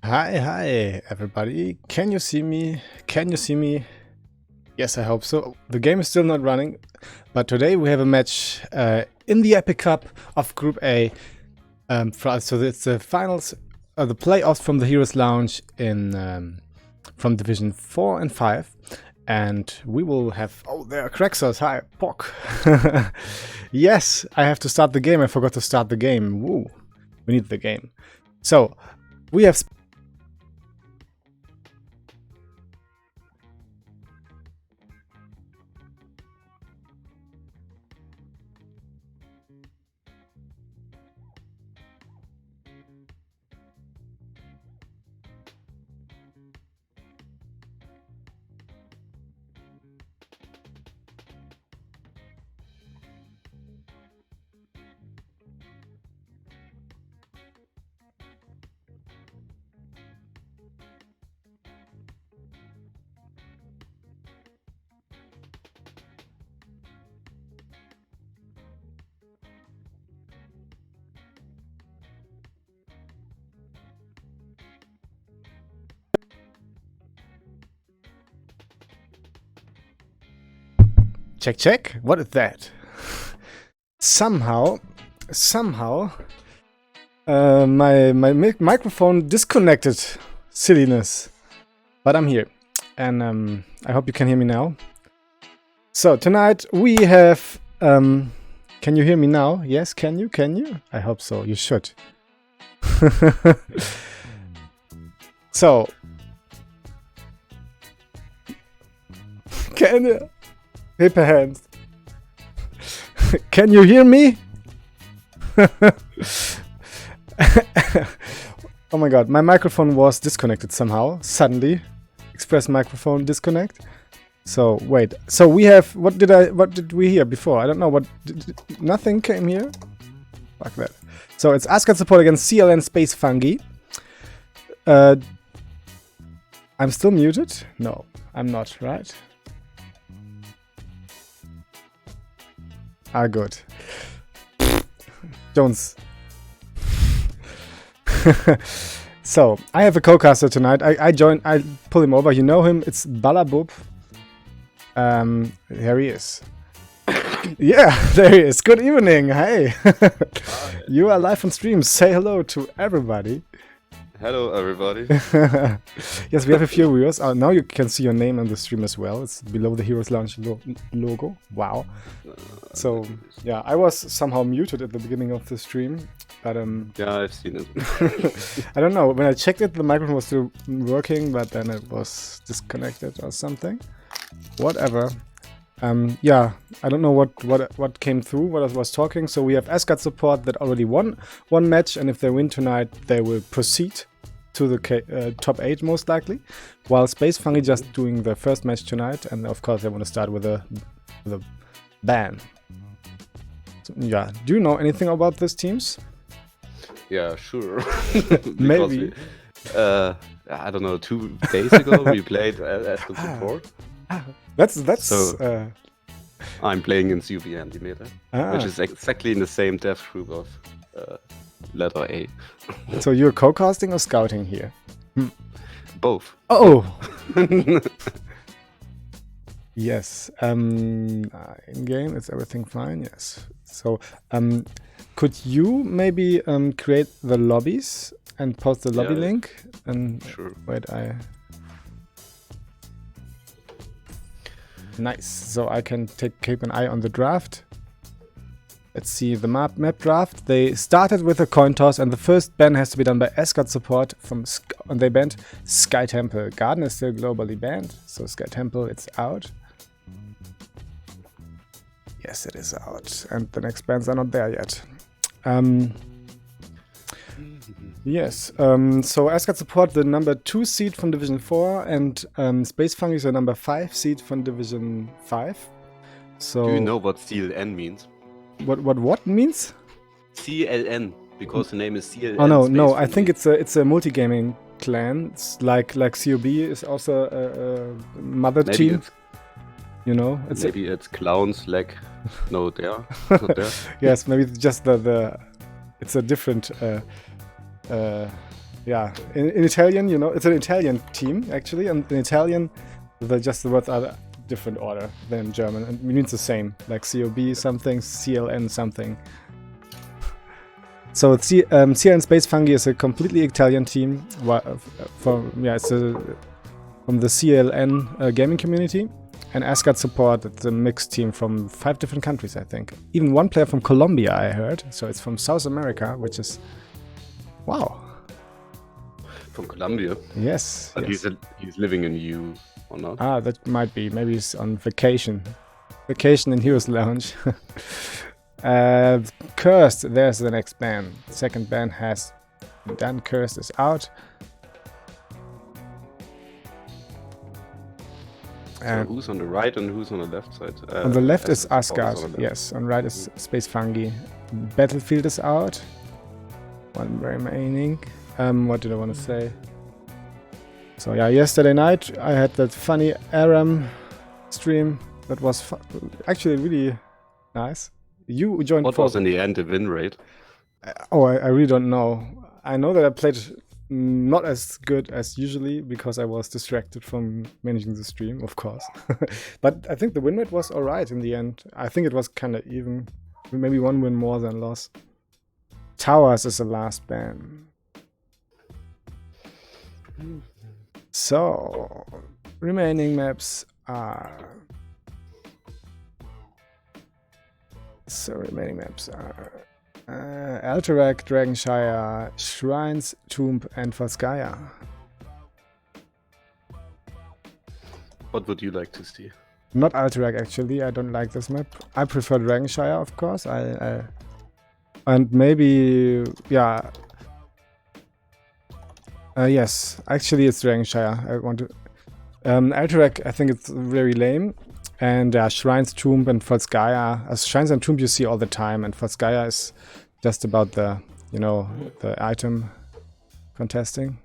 Hi, everybody. Can you see me? Can you see me? Yes, I hope so. The game is still not running, but today we have a match in the Epic Cup of Group A. So it's the finals, the playoffs from the Heroes Lounge in from Division 4 and 5. And we will have... Oh, there are Crexos. Hi, Pock. Yes, I have to start the game. I forgot to start the game. Woo. We need the game. So, we have... Check. What is that? Somehow, my microphone disconnected. Silliness. But I'm here, and I hope you can hear me now. So tonight we have. Can you hear me now? Yes, can you? I hope so. You should. So. Can you? Paper hands. Can you hear me? Oh my god, my microphone was disconnected somehow. Suddenly. Express microphone disconnect. So wait. So we have what did we hear before? I don't know what nothing came here. Fuck that. So it's Asgard support against CLN space Phunghi. I'm still muted? No, I'm not, right? Ah, good. Jones. So, I have a co-caster tonight. I pull him over. You know him. It's Balabub. Here he is. Yeah, there he is. Good evening. Hey. You are live on stream. Say hello to everybody. Hello, everybody. Yes, we have a few viewers. Now you can see your name on the stream as well. It's below the Heroes Lounge logo. Wow. So, yeah, I was somehow muted at the beginning of the stream. But yeah, I've seen it. I don't know. When I checked it, the microphone was still working, but then it was disconnected or something. Whatever. Yeah, I don't know what came through, what I was talking. So we have Asgard support that already won one match, and if they win tonight, they will proceed to the top 8 most likely. While Space Phunghi just doing their first match tonight, and of course they want to start with a ban. So, yeah, do you know anything about these teams? Yeah, sure. Maybe. I don't know. 2 days ago we played Asgard support. That's so, I'm playing in CUB Antimeter, which is exactly in the same dev group of letter A. So you're co-casting or scouting here? Both. Oh! Yes. In game, is everything fine? Yes. So, could you maybe create the lobbies and post the lobby link? And sure. Wait, Nice. So I can keep an eye on the draft. Let's see the map draft. They started with a coin toss, and the first ban has to be done by Asgard support and they banned Sky Temple. Garden is still globally banned, so Sky Temple, it's out. Yes, it is out, and the next bans are not there yet. Yes, so Asgard support the number 2 seed from Division 4, and Space Phunghi is the number 5 seed from Division 5. So do you know what CLN means? What means? CLN, because the name is CLN. Oh no, Space no, Phunghi. I think it's a multi-gaming clan. It's like COB is also a mother team. You know, maybe it's clowns like no there. Not there. Yes, maybe just the it's a different yeah, in Italian, you know, it's an Italian team actually, and in Italian, just the words are different order than in German, and it means the same, like COB something, CLN something. So CLN Space Phunghi is a completely Italian team. It's from the CLN gaming community, and Asgard support. It's a mixed team from 5 different countries, I think. Even one player from Colombia, I heard. So it's from South America, which is wow. From Colombia. Yes. But yes. he's living in EU or not? Ah, that might be. Maybe he's on vacation. Vacation in Heroes Lounge. Cursed, there's the next ban. Second ban has done. Cursed is out. So who's on the right and who's on the left side? On the left is Asgard, yes. On right is Space Phunghi. Battlefield is out. One remaining. What did I want to say? So yeah, yesterday night I had that funny Aram stream that was actually really nice. You joined. What was in the end the win rate? I really don't know. I know that I played not as good as usually because I was distracted from managing the stream, of course. But I think the win rate was alright in the end. I think it was kind of even. Maybe one win more than loss. Towers is the last ban. So, remaining maps are... Alterac, Dragonshire, Shrines, Tomb, and Volskaya. What would you like to see? Not Alterac, actually. I don't like this map. I prefer Dragonshire, of course. And maybe, yeah. Yes, actually, it's Dragonshire. I want to. Alterac, I think it's very lame. And Shrines, Tomb, and Volskaya. Shrines and Tomb you see all the time, and Volskaya is just about the, the item contesting.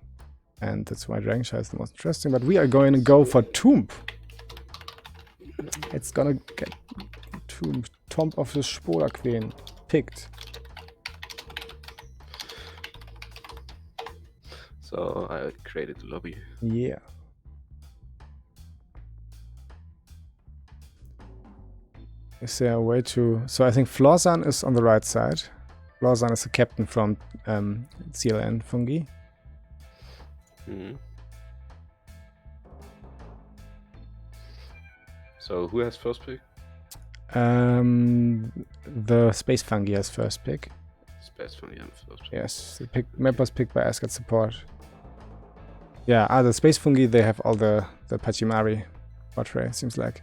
And that's why Dragonshire is the most interesting. But we are going to go for Tomb. It's gonna get Tomb of the Spoda Queen picked. So I created the lobby. Yeah. Is there a way to... So I think Florzan is on the right side. Florzan is the captain from CLN Phunghi. Mm-hmm. So who has first pick? The Space Phunghi has first pick. Space Phunghi has first pick. Yes, the map was picked by Asgard support. Yeah, the Space Phunghi, they have all the Pachimari portrait, seems like.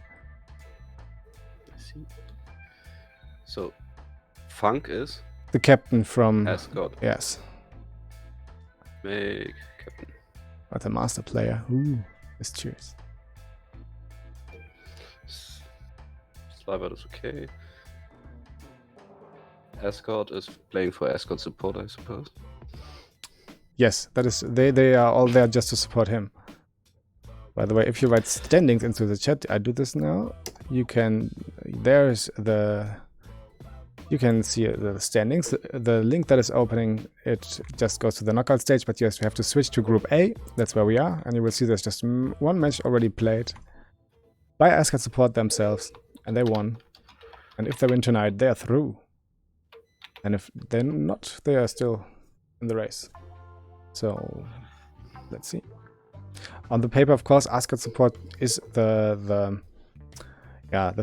I see. So, Funk is? The captain from... Asgard. Yes. Make captain. But the master player. Ooh, mysterious. Sliver is okay. Asgard is playing for Asgard support, I suppose. Yes, that is. They are all there just to support him. By the way, if you write standings into the chat, I do this now. You can. There's the. You can see the standings. The link that is opening, it just goes to the knockout stage. But yes, we have to switch to Group A. That's where we are, and you will see there's just one match already played by Asgard support themselves, and they won. And if they win tonight, they are through. And if they're not, they are still in the race. So, let's see. On the paper, of course, Asgard support is the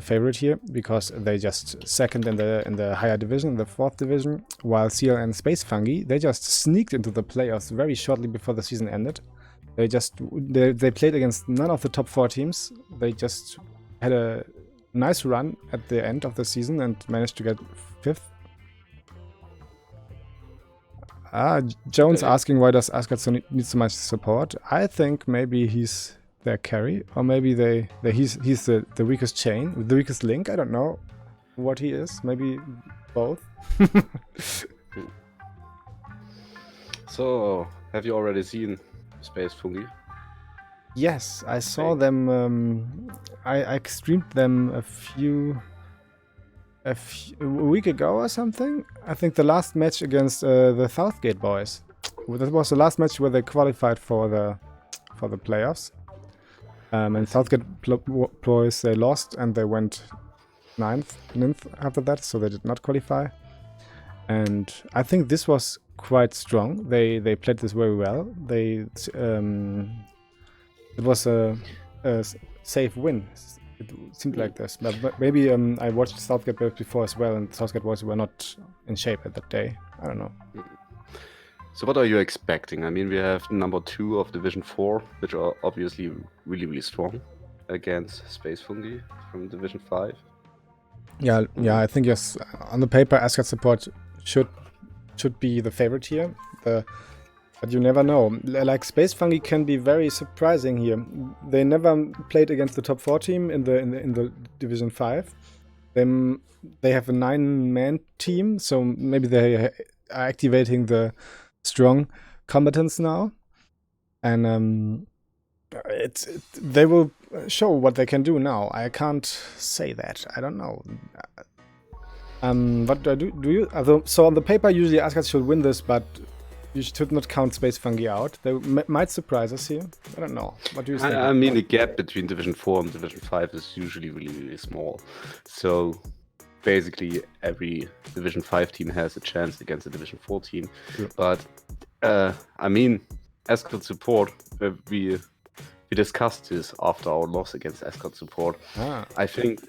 favorite here because they just second in the higher division, the 4th division, while CLN Space Phunghi, they just sneaked into the playoffs very shortly before the season ended. They played against none of the top 4 teams. They just had a nice run at the end of the season and managed to get 5th. Jones asking why does Asgard need so much support. I think maybe he's their carry, or maybe he's the weakest chain, the weakest link. I don't know what he is. Maybe both. So, have you already seen Space Phunghi? Yes, I saw them. I streamed them a week ago or something. I think the last match against the Southgate boys. that was the last match where they qualified for the playoffs. And Southgate boys, they lost and they went ninth after that, so they did not qualify. And I think this was quite strong. They played this very well. It was a safe win. It seemed like this, but maybe I watched Southgate before as well, and Southgate boys were not in shape at that day. I don't know. So what are you expecting? I mean, we have number 2 of Division 4, which are obviously really, really strong against Space Phunghi from Division 5. Yeah, I think yes. On the paper, Asgard support should be the favorite here. But you never know. Like Space Phunghi can be very surprising here. They never played against the top 4 team in the Division 5. They have a 9-man team, so maybe they are activating the strong combatants now, and they will show what they can do now. I can't say that. I don't know. What do you? So on the paper, usually Asgard should win this, but you should not count Space Phunghi out. They might surprise us here. I don't know. What do you think? I mean, the gap between Division 4 and Division 5 is usually really, really small. So basically, every Division 5 team has a chance against a Division 4 team. Yeah. But I mean, Asgard support, we discussed this after our loss against Asgard support. I think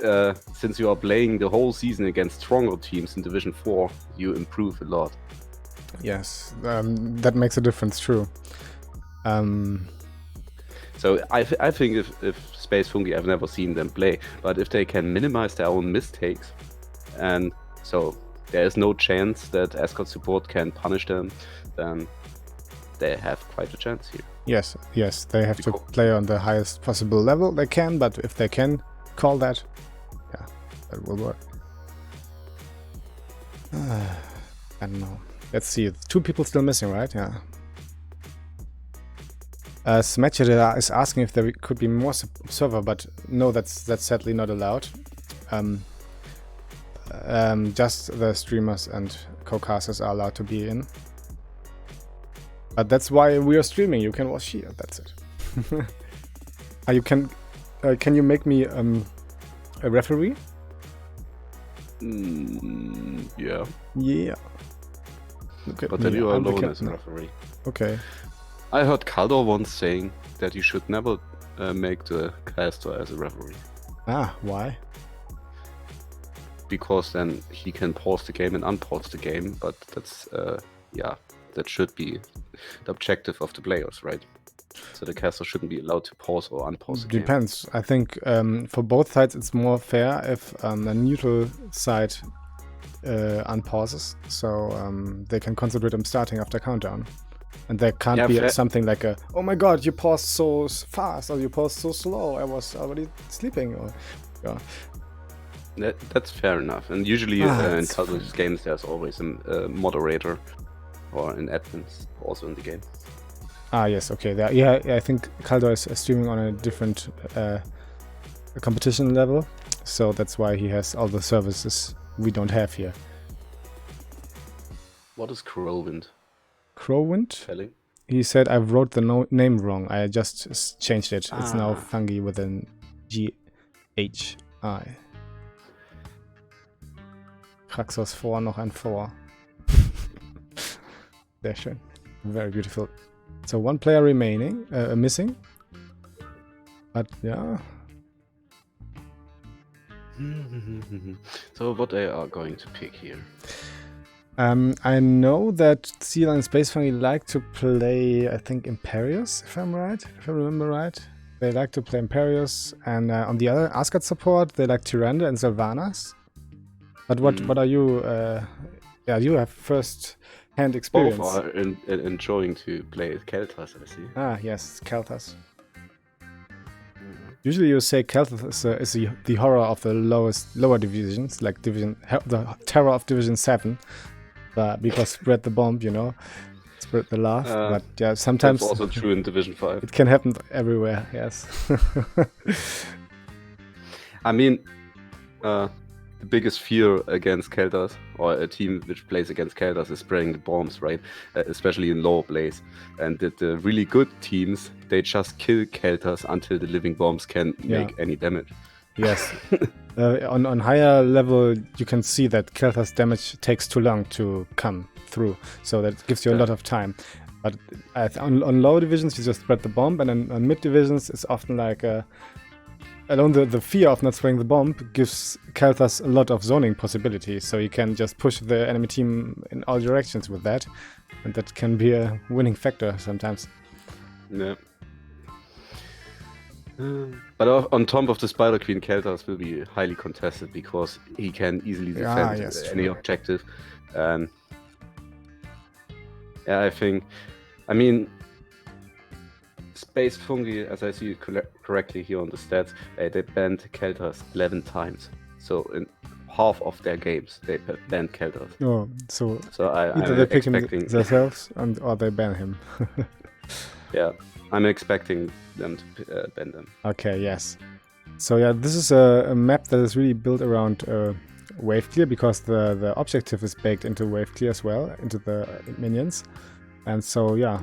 since you are playing the whole season against stronger teams in Division 4, you improve a lot. Yes, that makes a difference, true. So I think if Space Phunghi, I've never seen them play, but if they can minimize their own mistakes, and so there is no chance that Asgard support can punish them, then they have quite a chance here. Yes, they have to play on the highest possible level they can, but if they can call that, yeah, that will work. I don't know. Let's see. 2 people still missing, right? Yeah. Smatcher is asking if there could be more server, but no, that's sadly not allowed. Just the streamers and co-casters are allowed to be in. But that's why we are streaming. You can watch here. That's it. Can you make me a referee? Yeah. Yeah. But then you are alone as a referee. Okay. I heard Kaldor once saying that you should never make the caster as a referee. Why? Because then he can pause the game and unpause the game, but that's that should be the objective of the players, right? So the caster shouldn't be allowed to pause or unpause the game. Depends. I think for both sides it's more fair if a neutral side unpauses, so they can concentrate on starting after countdown. And there can't be something like oh my god, you paused so fast, or you paused so slow, I was already sleeping, or That's fair enough. And usually in Kaldor's games there's always a moderator or an admin also in the game. Yes, okay. I think Kaldor is streaming on a different competition level, so that's why he has all the services we don't have here. What is Crowwind? Crowwind? Telling? He said I wrote the name wrong. I just changed it. It's now Phunghi with an GHI. Praxos 4, noch ein 4. Sehr schön. Very beautiful. So 1 player remaining, missing. But yeah. So what they are going to pick here? I know that CLN and Space Phunghi like to play, I think, Imperius, if I'm right, if I remember right. They like to play Imperius, and on the other Asgard support, they like Tyrande and Sylvanas. But what are you? You have first-hand experience. Both are enjoying to play Keltas, I see. Yes, Keltas. Usually you say Keltas is the horror of the lower divisions, like the terror of Division 7. Because spread the bomb, spread the love. But yeah, sometimes that's also true in Division 5. It can happen everywhere. Yes. I mean, the biggest fear against Kelters, or a team which plays against Kelters, is spreading the bombs, right? Especially in lower plays. And the really good teams, they just kill Kelters until the living bombs can make any damage. Yes. On higher level, you can see that Kelters damage takes too long to come through, so that gives you a lot of time. But on lower divisions, you just spread the bomb, and on mid divisions, it's often like alone the fear of not spraying the bomb gives Kelters a lot of zoning possibilities, so you can just push the enemy team in all directions with that, and that can be a winning factor sometimes. Yeah. But on top of the Spider Queen, Kelters will be highly contested because he can easily defend any objective. And yeah, I mean, Space Phunghi, as I see it correctly here on the stats, they banned Kelters 11 times. So in half of their games, they banned Kelters. Oh, so either they pick him themselves or they ban him. Yeah, I'm expecting them to ban them. Okay, yes. So yeah, this is a map that is really built around wave clear, because the objective is baked into wave clear as well, into the minions. And so yeah,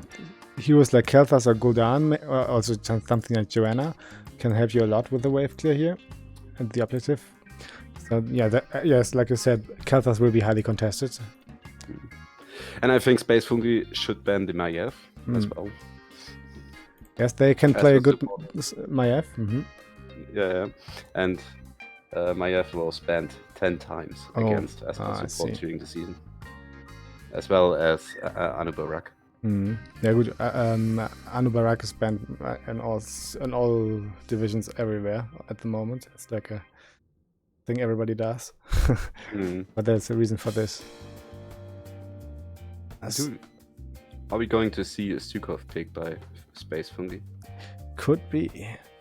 heroes like Kelthas or Gul'dan, or also something like Joanna, can help you a lot with the wave clear here and the objective. So yeah, yes, like you said, Kelthas will be highly contested. And I think Space Phunghi should ban the Maiev as well. Yes, they can play a good Maiev. Yeah, and Maiev was banned 10 times against Asgard support during the season, as well as Anubarak. Yeah, good. Anubarak is banned in all divisions everywhere at the moment. It's like a thing everybody does. But there's a reason for this. Are we going to see a Stukov pick by Space Phunghi? Could be.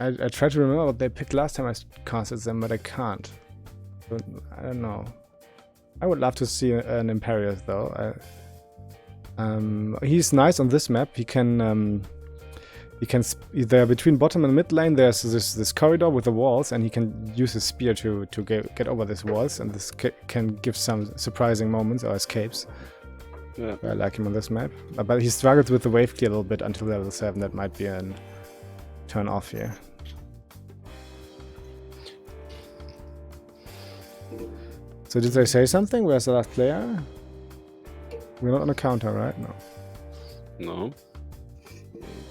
I try to remember what they picked last time I casted them, but I can't. I don't know. I would love to see an Imperius though. He's nice on this map. He can there between bottom and mid lane. There's this corridor with the walls, and he can use his spear to get over these walls, and this can give some surprising moments or escapes. Yeah. I like him on this map, but he struggles with the wave clear a little bit until level 7. That might be a turn off here. So did they say something? Where's the last player? We're not on a counter, right? No. No.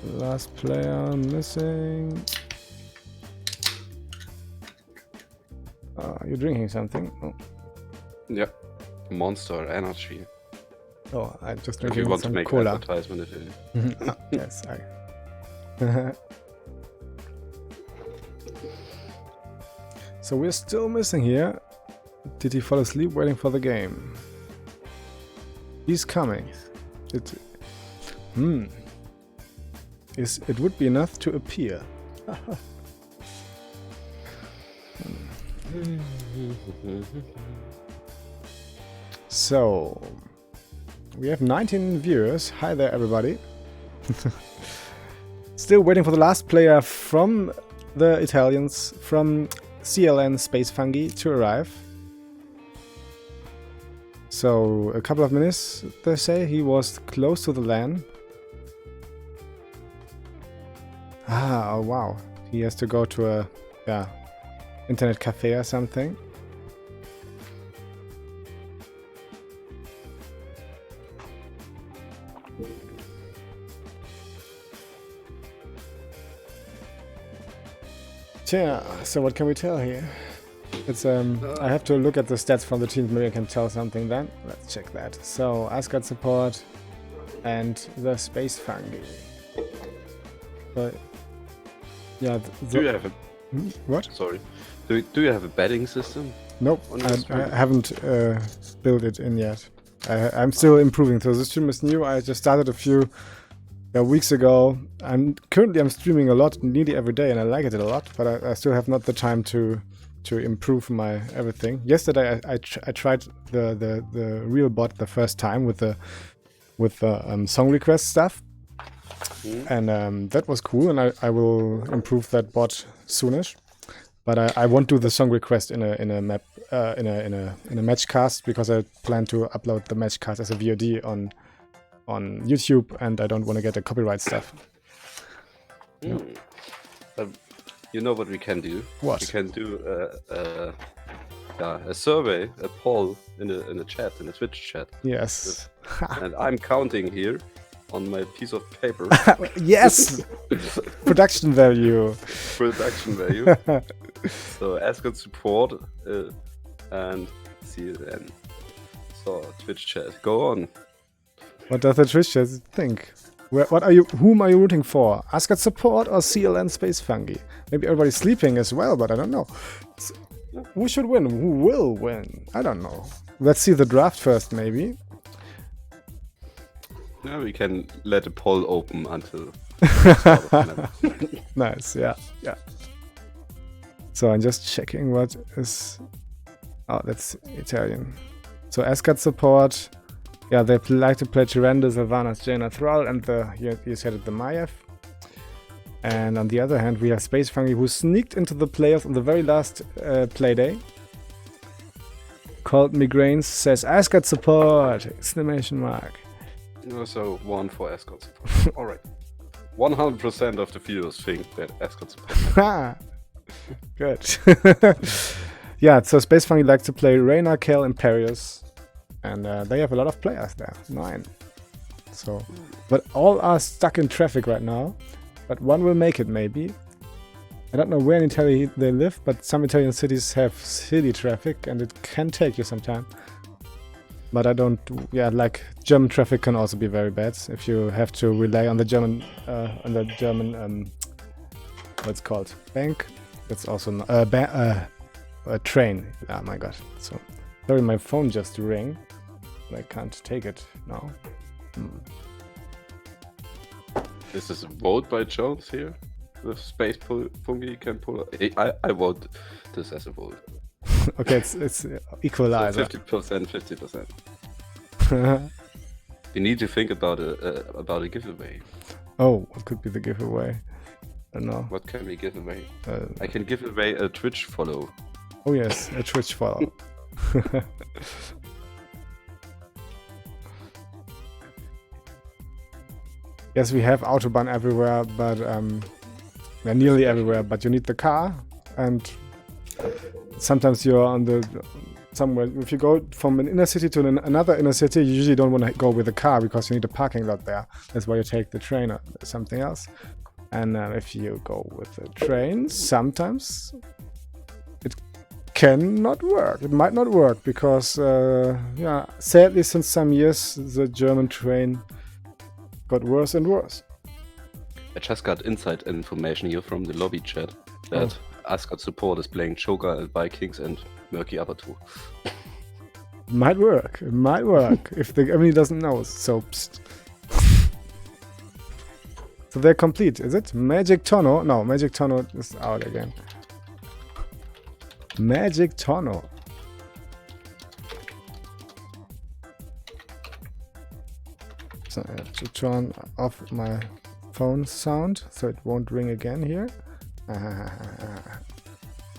Last player missing. You're drinking something? Oh. Yeah. Monster Energy. Oh, I just drinking if you want some to make cola. Advertisement, if you... Yes, So we're still missing here. Did he fall asleep waiting for the game? He's coming. It would be enough to appear. So we have 19 viewers. Hi there, everybody. Still waiting for the last player from the Italians, from CLN Space Phunghi, to arrive. So a couple of minutes, they say. He was close to the LAN. Oh wow. He has to go to a internet cafe or something. Yeah, so what can we tell here? It's I have to look at the stats from the teams, maybe I can tell something then. Let's check that. So Asgard support and the Space Phunghi. But yeah, do you have a what? Sorry. Do you have a betting system? Nope, I haven't built it in yet. I'm still improving. So the stream is new. I just started a few weeks ago. Currently I'm streaming a lot, nearly every day, and I like it a lot. But I still have not the time to improve my everything. Yesterday I tried the real bot the first time with the song request stuff, and that was cool. And I will improve that bot soonish. But I won't do the song request in a map in a match cast, because I plan to upload the match cast as a VOD on YouTube, and I don't want to get the copyright stuff. You know what we can do? What? We can do a survey, a poll in a chat, in a Twitch chat. Yes. And I'm counting here on my piece of paper. Yes. Production value. Production value. So Asgard support and CLN. So Twitch chat, go on. What does the Twitch chat think? Whom are you rooting for? Asgard support or CLN Space Phunghi? Maybe everybody's sleeping as well, but I don't know. Who should win? Who will win? I don't know. Let's see the draft first, maybe. Yeah, we can let the poll open until. Nice, yeah. So I'm just checking what is. Oh, that's Italian. So Asgard support. Yeah, they like to play Tyrande, Sylvanas, Jaina, Thrall, and you said it, the Maiev. And on the other hand, we have Space Phunghi, who sneaked into the playoffs on the very last playday. Called Migraines says Asgard support! Exclamation mark. So 1 for Asgard support. Alright. 100% of the viewers think that Asgard support. Good. Yeah, so Space Phunghi likes to play Reyna, Kael, Imperius. And they have a lot of players there. 9. So, but all are stuck in traffic right now. But one will make it, maybe. I don't know where in Italy they live, but some Italian cities have city traffic, and it can take you some time. But I don't. Yeah, like German traffic can also be very bad if you have to rely on the German, what's it called, bank. That's also not, a train. Oh my god. So sorry, my phone just rang. I can't take it now. Is this a vote by Jones here? The Space Phunghi can pull. I vote this as a vote. Okay, it's equalizer. So 50%, 50%. You need to think about a giveaway. Oh, what could be the giveaway? I don't know. What can we give away? I can give away a Twitch follow. Oh yes, a Twitch follow. Yes, we have Autobahn everywhere, but nearly everywhere. But you need the car, and sometimes you're on somewhere. If you go from an inner city to another inner city, you usually don't want to go with a car because you need a parking lot there. That's why you take the train or something else. And if you go with a train, sometimes it cannot work. It might not work because, yeah, sadly, since some years, the German train got worse and worse. I just got inside information here from the lobby chat that Asgard support is playing Joker and Vikings and Murky Abatur. Might work. It might work if the enemy doesn't know. So, psst. So they're complete, is it? Magic Tonno? No, Magic Tonno is out again. Magic Tonno. So I have to turn off my phone sound so it won't ring again here.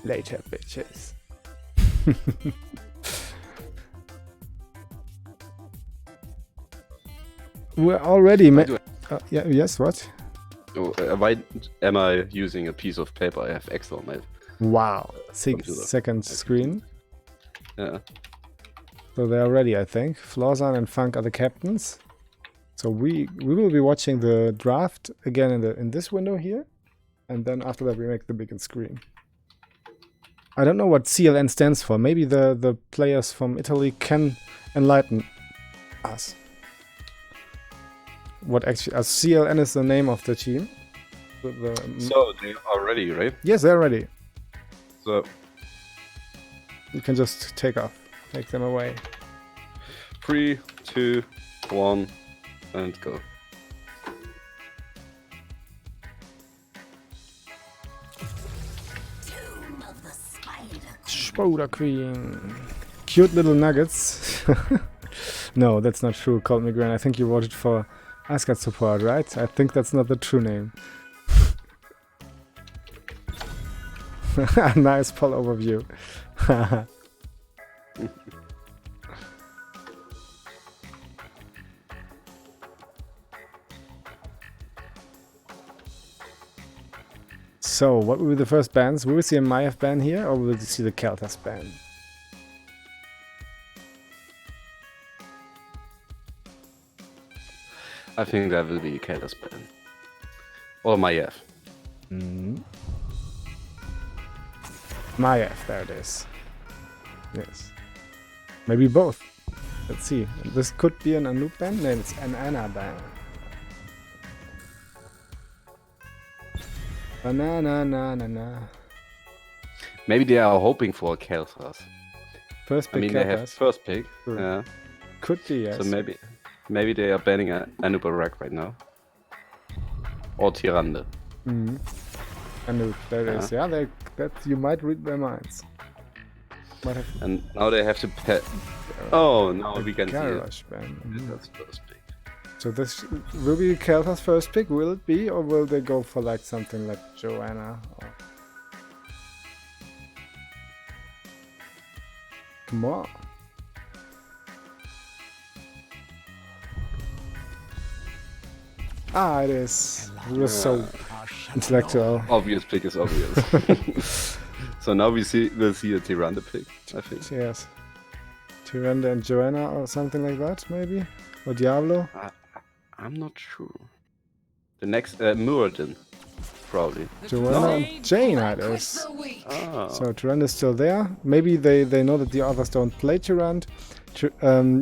Later, bitches. We're already. Yeah. Yes. What? Why am I using a piece of paper? I have Excel on my. Wow. Second screen. Yeah. So they are ready, I think. Flawzan and Funk are the captains. So we will be watching the draft again in this window here, and then after that we make the big screen. I don't know what CLN stands for. Maybe the players from Italy can enlighten us. What actually? CLN is the name of the team. So they are ready, right? Yes, they're ready. So you can just take them away. 3, 2, 1. And go. Spider Queen. Cute little nuggets. No, that's not true, Cold Migraine. I think you voted for Asgard support, right? I think that's not the true name. Nice poll overview. So, what will be the first bans? Will we see a Maiev ban here, or will we see the Keltas ban? I think that will be Keltas ban. Or Maiev. Maiev, there it is. Yes. Maybe both. Let's see. This could be an Anoop ban? No, it's an Anna ban. Banana. Maybe they are hoping for Keltas. First pick. I mean, they have first pick. True. Yeah. Could be, yes. So maybe they are banning Anubarak right now. Or Tyrande. Anoop, there it is. Yeah, that you might read their minds. Might have. And now they have to pet. Oh, now we can see it. Garage ban. That's first pick. So this will be Kelta's first pick, will it be? Or will they go for like something like Joanna? Or... Come on. Ah, it is. We were so intellectual. Obvious pick is obvious. So now we'll see a Tyrande pick, I think. Yes. Tyrande and Joanna or something like that, maybe? Or Diablo? I'm not sure. The next, Muradin, probably. Joanna and Jaina it is. Oh. So Tyrande is still there. Maybe they know that the others don't play Tyrande.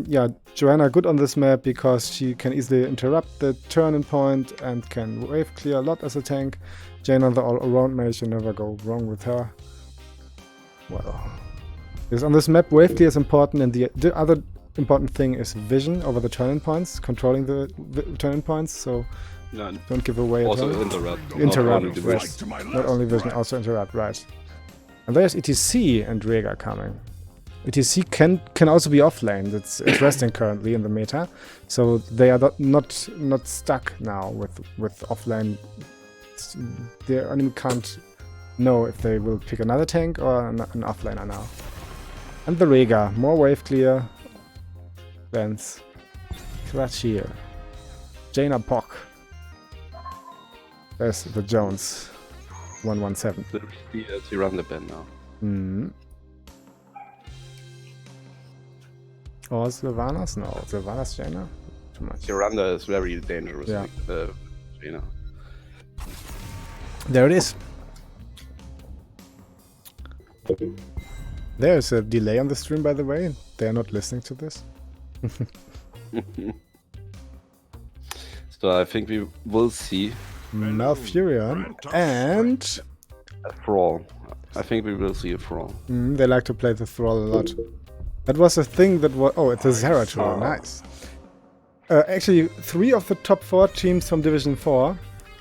Yeah, Joanna good on this map because she can easily interrupt the turning point and can wave clear a lot as a tank. Jaina the all-around mage, you never go wrong with her. Well, because on this map wave clear is important, and the other important thing is vision over the turning points, controlling the turning points, so don't give away also interrupt, yes. Not only vision, also interrupt, right. And there's ETC and Rhaegar coming. ETC can also be offlane. It's resting currently in the meta, so they are not stuck now with offlane. The enemy can't know if they will pick another tank or an offlaner now. And the Rhaegar, more wave clear. Lens, Clutch here. Jaina Pock. There's the Jones. 117. The Tyrande ban now. Or Sylvanas? No, Sylvanas Jaina? Too much. Tyrande is very dangerous. Yeah. Jaina. There it is. There's a delay on the stream, by the way. They are not listening to this. So I think we will see Malfurion and a Thrall. I think we will see a Thrall. They like to play the Thrall a lot. That was a thing that was... Oh, it's a Zeratul. Nice. Actually, 3 of the top 4 teams from Division 4,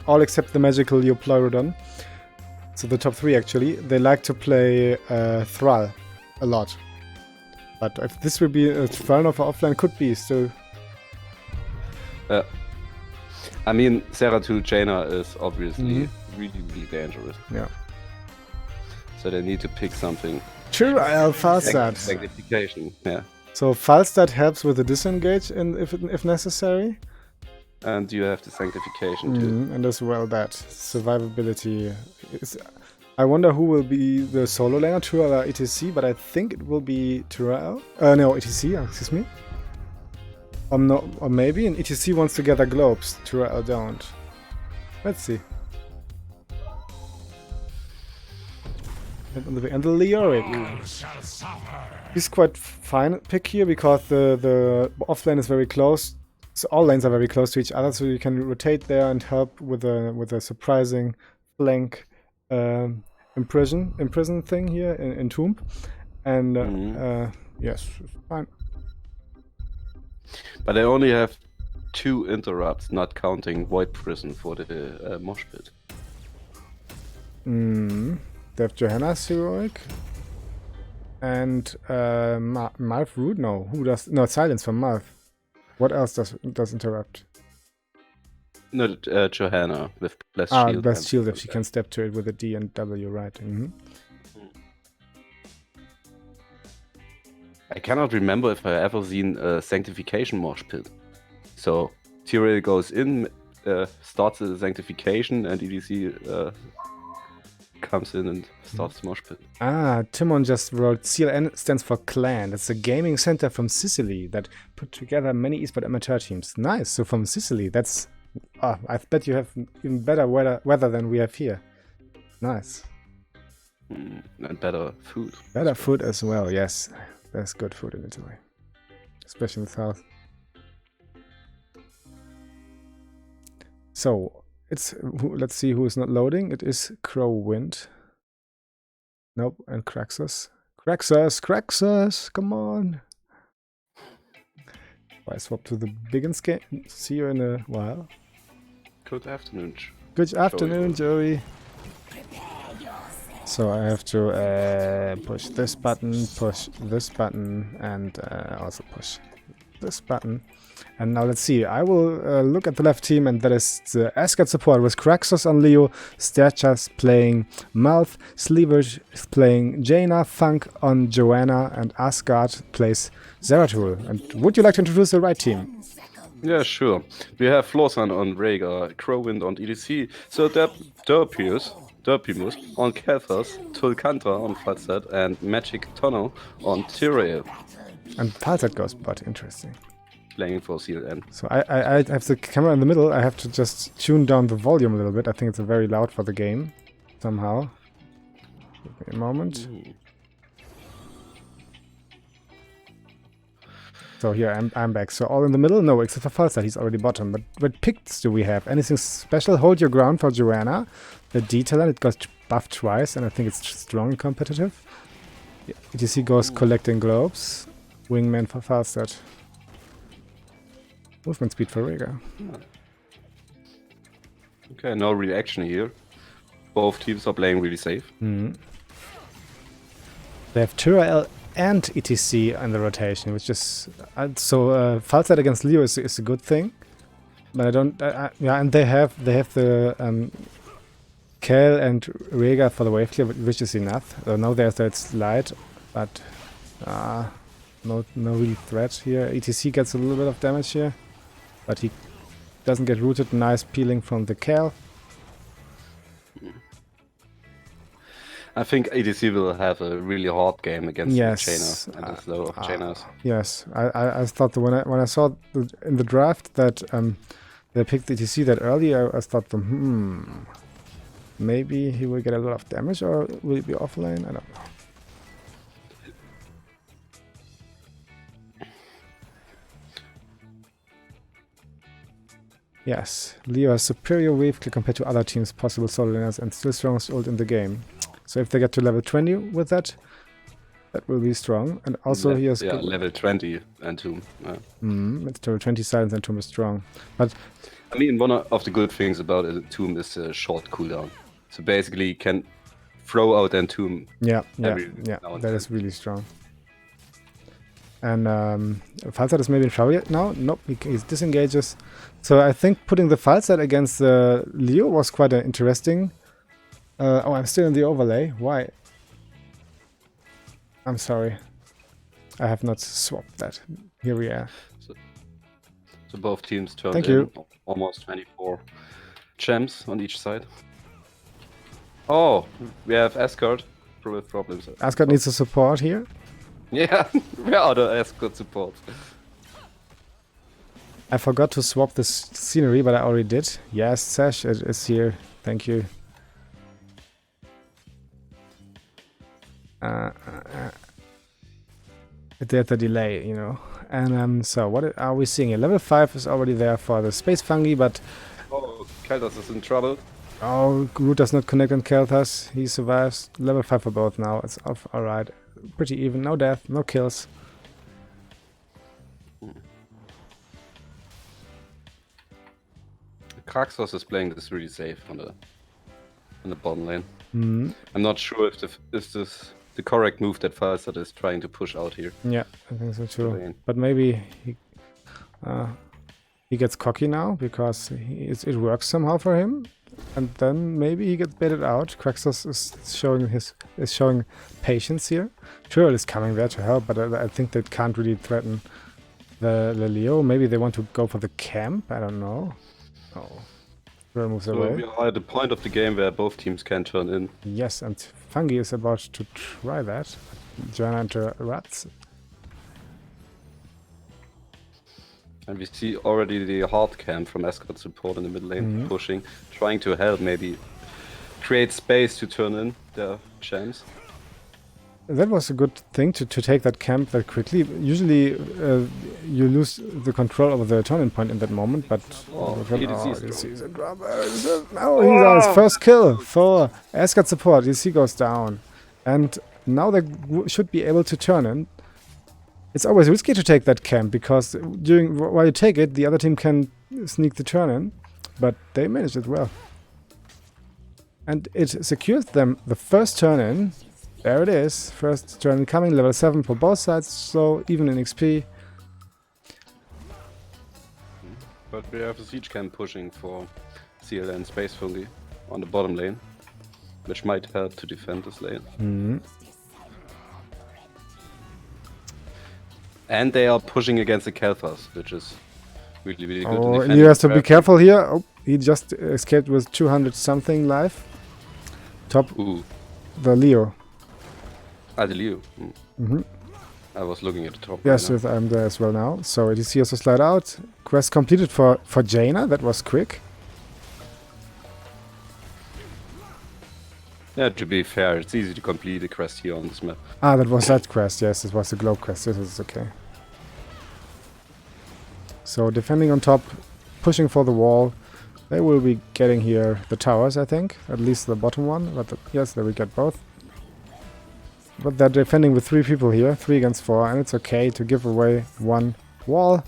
all except the magical Euplorodon, so the top 3 actually, they like to play Thrall a lot. But if this will be a Thrall for offline, could be still. I mean, Zeratul Jaina is obviously really dangerous. Yeah. So they need to pick something. Tyrael Falstad. Sanctification, yeah. So Falstad helps with the disengage if necessary. And you have the sanctification too. And as well that survivability is... I wonder who will be the solo laner, Tyrael or ETC, but I think it will be Tyrael. No, ETC, excuse me. No, or maybe an ETC wants to gather globes, Tyrael don't. Let's see. And the Leoric. He's quite fine pick here because the offlane is very close. So all lanes are very close to each other, so you can rotate there and help with a surprising flank imprison thing here in Tomb. And yes, fine. But I only have 2 interrupts, not counting Void Prison for the Mosh Pit. They have Johanna's Heroic. And Malf Root? No, who does? No, Silence from Malf. What else does interrupt? No, Johanna with Blessed Shield. Blessed Shield, if she can step to it with a D and W, right. I cannot remember if I ever seen a Sanctification mosh pit. So Tyrael goes in, starts the Sanctification, and EDC comes in and starts the mosh pit. Ah, Timon just wrote CLN stands for Clan. It's a gaming center from Sicily that put together many esport amateur teams. Nice. So from Sicily, that's... I bet you have even better weather than we have here. Nice. And better food. Better food as well, yes. There's good food in Italy. Especially in the south. So, let's see who is not loading. It is Crowwind. Nope, and Craxus. Craxus, come on. I swap to the Biggins game. See you in a while. Good afternoon. Good afternoon, Joey. So I have to push this button, and also push this button. And now let's see. I will look at the left team, and that is the Asgard support with Craxus on Leo, Sterchas playing Malth, Sleevers playing Jaina, Funk on Joanna, and Asgard plays Zeratul. And would you like to introduce the right team? Yeah, sure. We have Florsan on Rhaegar, Crowwind on EDC, so Derpimus on Kethas, Tulkantra on Falstad, and Magic Tono on Tyrael. And Falstad goes bot, interesting. Playing for CLN. So I have the camera in the middle. I have to just tune down the volume a little bit. I think it's very loud for the game, somehow. Give me a moment. So here I'm back. So all in the middle? No, except for Falstad, he's already bottom. But what picks do we have? Anything special? Hold Your Ground for Joanna. The Detailer, it got buffed twice, and I think it's strong and competitive. ETC goes Collecting Globes. Wingman for Falstad. Movement speed for Rhaegar. Okay, no reaction here. Both teams are playing really safe. They have Tyrael and ETC in the rotation, which is... Falstad against Leo is a good thing. But I don't... yeah, and they have the... Kel and Rhaegar for the wave clear, which is enough. Now there's that slide, but... no real threat here. ETC gets a little bit of damage here. But he doesn't get rooted. Nice peeling from the Kel. I think EDC will have a really hard game against Jaina and the slow of Jainas. Yes, I thought that when I saw in the draft that they picked ETC that early, I thought, maybe he will get a lot of damage, or will he be offlane? I don't know. Yes, Leo has superior wave clear compared to other teams' possible solo laners and still strongest ult in the game. So if they get to level 20 with that, that will be strong. And also he has... Yeah, level 20 Entomb. It's level 20 Silence Entomb is strong. But I mean, one of the good things about Entomb is a short cooldown. So basically you can throw out Entomb. Yeah, that is really strong. And Falstad is maybe in trouble yet now? Nope, he disengages. So I think putting the Falstad against Leo was quite interesting. Oh, I'm still in the overlay. Why? I'm sorry. I have not swapped that. Here we are. So both teams turned in almost 24 gems on each side. Oh, we have Asgard with problems. Asgard needs a support here. Yeah, where are the Asgard support? I forgot to swap this scenery, but I already did. Yes, Sash is here. Thank you. There's a delay, you know. And so what are we seeing here? Level 5 is already there for the Space Phunghi, but... Oh, Keltas is in trouble. Oh, Groot does not connect on Keltas. He survives. Level 5 for both now. It's off. Alright. Pretty even. No death, no kills. Kraxos is playing this really safe on the bottom lane. I'm not sure if this is the correct move that Falstad is trying to push out here. Yeah, I think so too. But maybe he gets cocky now because it works somehow for him. and then maybe he gets baited out. Quaxos is showing patience here. Trill is coming there to help, but I think they can't really threaten the Leo. Maybe they want to go for the camp. I don't know. Oh, Trill moves away. We are at the point of the game where both teams can turn in. Yes, and Phunghi is about to try that. Joanna interrupts. And we see already the hard camp from Asgard support in the mid lane pushing, trying to help maybe create space to turn in their champs. That was a good thing to take that camp that quickly. Usually you lose the control over the turning point in that moment, but he's on his first kill for Asgard support. EDC goes down, and now they should be able to turn in. It's always risky to take that camp because while you take it, the other team can sneak the turn in, but they managed it well. And it secures them the first turn in. There it is, first turn in coming, level 7 for both sides, so even in XP. But we have a siege camp pushing for CLN Space Phunghi on the bottom lane, which might help to defend this lane. And they are pushing against the Kelthas, which is really, really good. Oh, he has to be careful here. Oh, he just escaped with 200 something life. Top. Ooh. The Leo. Ah, the Leo. I was looking at the top. Yes, right, I'm there as well now. So EDC has to slide out. Quest completed for Jaina. That was quick. Yeah, to be fair, it's easy to complete the quest here on this map. Ah, that was that quest. Yes, it was the globe quest. This is okay. So defending on top, pushing for the wall. They will be getting here the towers, I think. At least the bottom one. But yes, they will get both. But they're defending with 3 people here. 3 against 4. And it's okay to give away 1 wall.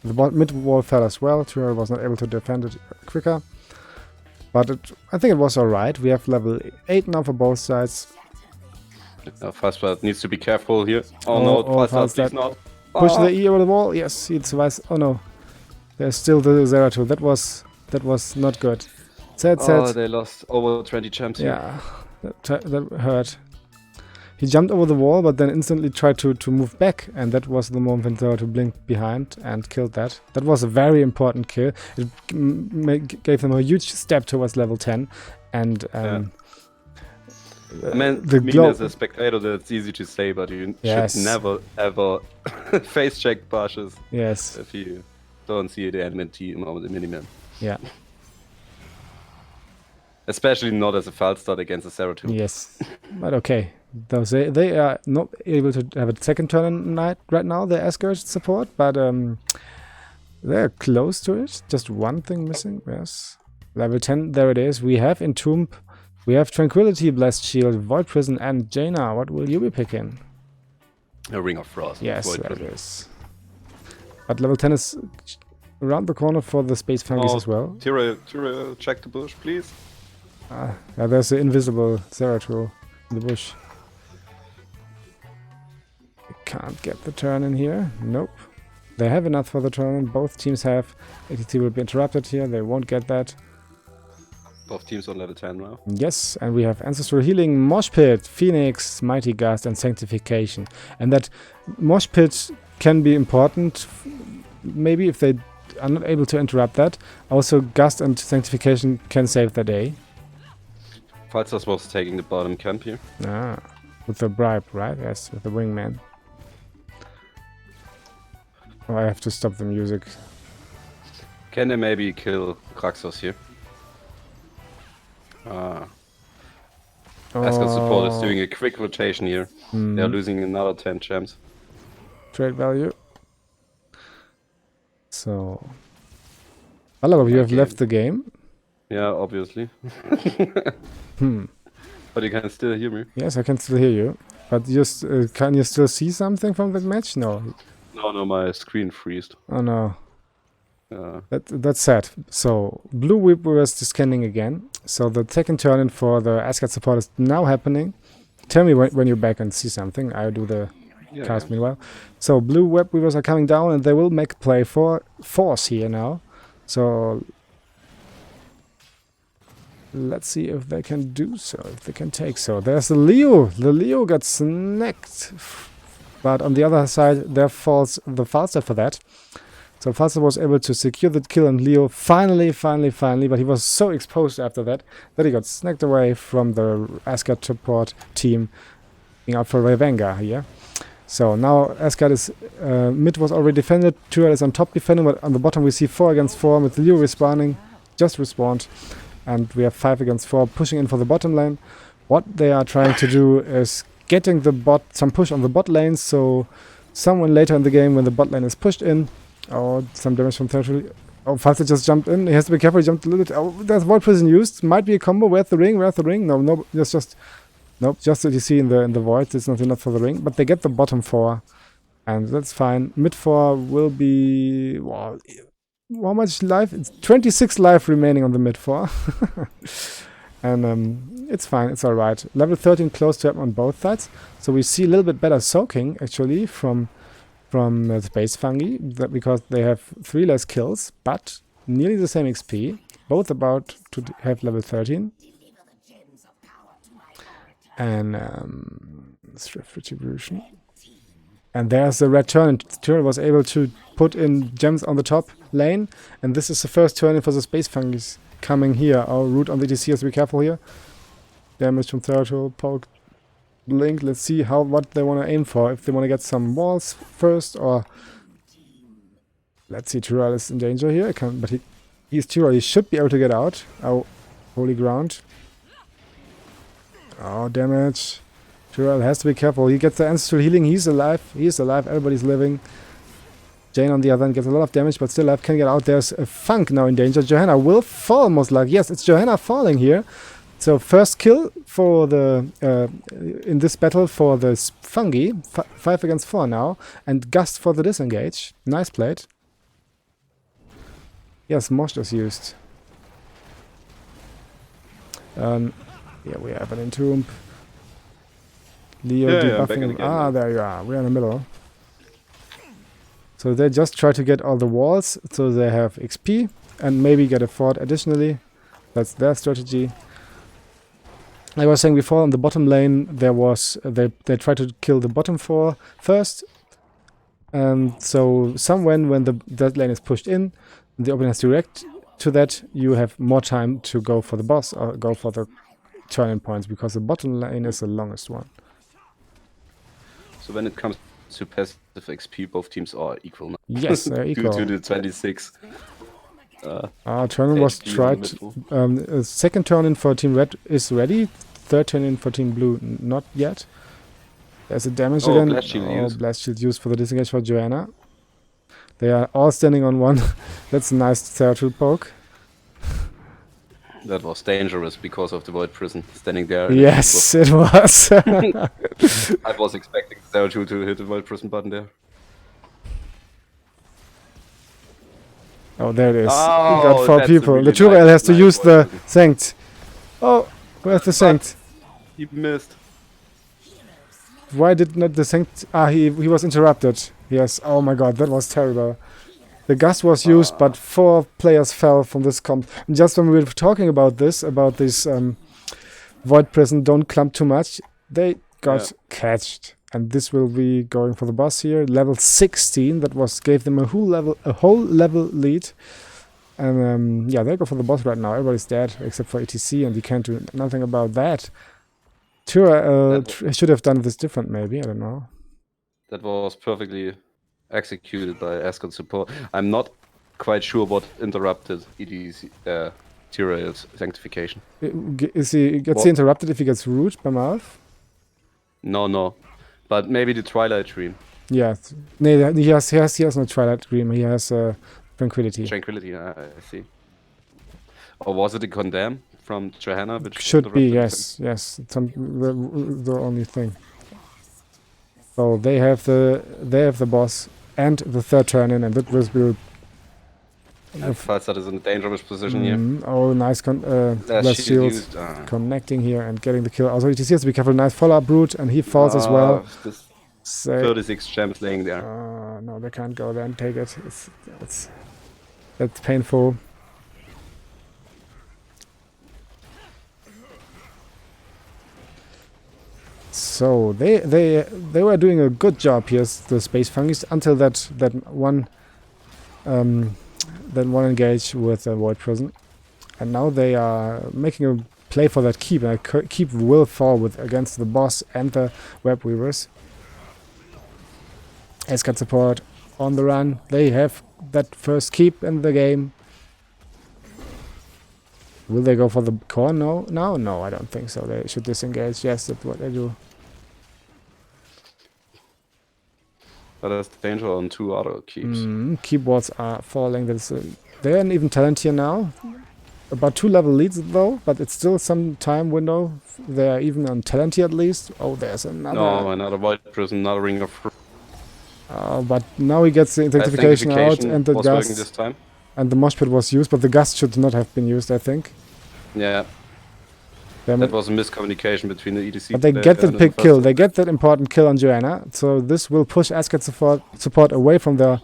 The mid wall fell as well. Tyrael was not able to defend it quicker. But I think it was alright. We have level 8 now for both sides. Fastbad needs to be careful here. Oh no, Fastbad, please not. Push the E over the wall. Yes, he survives. Oh no. There's still the Zeratul. That was not good. Sad. Oh, they lost over 20 champs here. Yeah, that hurt. He jumped over the wall, but then instantly tried to move back, and that was the moment when Zeratul blinked behind and killed that. That was a very important kill. It gave them a huge step towards level 10, and I mean, as a spectator, that's easy to say, but you should never ever face check Barshes if you don't see the enemy team or the miniman. Yeah. Especially not as a false start against a Zeratul. Yes, but okay. They are not able to have a second turn right now, the Asgard support, but they're close to it. Just one thing missing, yes. Level 10, there it is. We have Entomb, we have Tranquility, Blessed Shield, Void Prison, and Jaina. What will you be picking? A Ring of Frost. Yes, there it is. But level 10 is around the corner for the Space Phungis as well. Tyrael, check the bush, please. Yeah, there's the invisible Zeratul in the bush. Can't get the turn in here. Nope. They have enough for the turn. Both teams have. ATT will be interrupted here. They won't get that. Both teams on level 10 now. Yes, and we have Ancestral Healing, Mosh Pit, Phoenix, Mighty Gust, and Sanctification. And that Mosh Pit can be important, maybe if they are not able to interrupt that. Also, Gust and Sanctification can save the day. Falzas was taking the bottom camp here. Ah, with the bribe, right? Yes, with the wingman. Oh, I have to stop the music. Can they maybe kill Kraxos here? Asgard support is doing a quick rotation here. They're losing another 10 champs. Trade value. So... Alagov, you have left the game? Yeah, obviously. But you can still hear me. Yes, I can still hear you. But just can you still see something from that match? No. No, my screen freezed. Oh no. That's sad. So blue whip was scanning again. So the second turn in for the Asgard support is now happening. Tell me when you're back and see something. I'll do the cast meanwhile. So blue web weavers are coming down and they will make play for force here now. So Let's see if they can do so, if they can take so. There's the Leo. The Leo got snacked. But on the other side, there falls the Falstaff for that. So Falstaff was able to secure the kill on Leo. Finally. But he was so exposed after that that he got snacked away from the Asgard support team. Being out for Revenga here. So now Asgard is... mid was already defended. Tyrell is on top defending. But on the bottom we see 4 against 4 with Leo respawning. Just respawned. And we have 5 against 4 pushing in for the bottom lane. What they are trying to do is getting some push on the bot lane, so someone later in the game when the bot lane is pushed in. Oh, some damage from Territory. Oh, Falstaff just jumped in. He has to be careful, he jumped a little bit. Oh, there's Void Prison used. Might be a combo. Where's the ring? No, just nope, just that you see in the Void. It's not enough for the ring. But they get the bottom 4. And that's fine. Mid 4 will be... Wow, how much life? It's 26 life remaining on the mid 4. And it's fine, it's alright. Level 13 close to him on both sides. So we see a little bit better soaking actually from Space Phunghi, because they have 3 less kills, but nearly the same XP. Both about to have level 13. And Thrift Retribution. And there's the red turn. Tyrell was able to put in gems on the top lane. And this is the first turn in for the Space Phungis coming here. Our root on the ETC has to be careful here. Damage from Turtle, poke, blink. Let's see what they want to aim for. If they want to get some walls first, or... Let's see, Tyrell is in danger here. But he's Tyrell. He should be able to get out. Oh, holy ground. Oh, damage. Tyrell has to be careful. He gets the ancestral healing. He's alive. He's alive. Everybody's living. Jane on the other end gets a lot of damage, but still alive. Can get out. There's a Funk now in danger. Johanna will fall most likely. Yes, it's Johanna falling here. So first kill for the in this battle for the Phunghi. 5 against 4 now. And Gust for the disengage. Nice played. Yes, Mosh is used. Yeah, we have an Entomb. Leo debuffing. There you are. We're in the middle. So they just try to get all the walls, so they have XP and maybe get a fort additionally. That's their strategy. I was saying before on the bottom lane there was they tried to kill the bottom 4 first. So somewhen when that lane is pushed in, the opponent has to react to that. You have more time to go for the boss or go for the turning points, because the bottom lane is the longest one. So when it comes to passive XP, both teams are equal now. Yes, they're equal. Due to the 26. Turn-in was tried. Second turn-in for Team Red is ready. Third turn-in for Team Blue, not yet. There's a damage again. Blast Shield Blast Shield used for the disengage for Joanna. They are all standing on one. That's a nice Theratul poke. That was dangerous because of the Void Prison standing there. Yes, it was. I was expecting Theratul to hit the Void Prison button there. Oh, there it is. Oh, we got 4 people. Really the Tyrell has to use the Prison. Sanct. Oh, where's the Sanct? He missed. Why did not the Sanct... he was interrupted. Yes, oh my god, that was terrible. The Gust was used, but 4 players fell from this comp. And just when we were talking about this Void Prison, don't clump too much, they got catched. And this will be going for the boss here. Level 16, that gave them a whole level lead. And yeah, they go for the boss right now. Everybody's dead except for ETC, and you can't do nothing about that. Tura should have done this different, maybe, I don't know. That was perfectly executed by Asgard support. I'm not quite sure what interrupted ETC Tyrell's sanctification. Gets he interrupted if he gets root by mouth? No. But maybe the Twilight Dream. Yeah. No, he has no Twilight Dream. He has Tranquility. Tranquility, I see. Or was it a Condemn from Johanna? Which should be, yes. Yes. It's the only thing. So they have the boss and the third turn in, and that will be... Falstaff is in a dangerous position here. Oh, nice blast shield connecting here and getting the kill. Also, ETC has to be careful. Nice follow-up route, and he falls as well. 36 gems laying there. No, they can't go there and take it. That's painful. So they were doing a good job here, the Space Fungies, until that one engage with the Void Prison, and now they are making a play for that keep. And keep will fall against the boss and the Web Weavers. Asgard support on the run. They have that first keep in the game. Will they go for the core? No, I don't think so. They should disengage. Yes, that's what they do. But there's danger on 2 other keeps. Keep wards are falling. They're an even talent here now. About 2 level leads though, but it's still some time window. They're even on talent here at least. Oh, there's another. No, another Void Prison, another Ring of but now he gets the intensification out, and the gust. This time. And the mosh pit was used, but the gust should not have been used, I think. Yeah. That was a miscommunication between the EDC. But they get the big kill. They get that important kill on Joanna. So this will push Asgard support away from the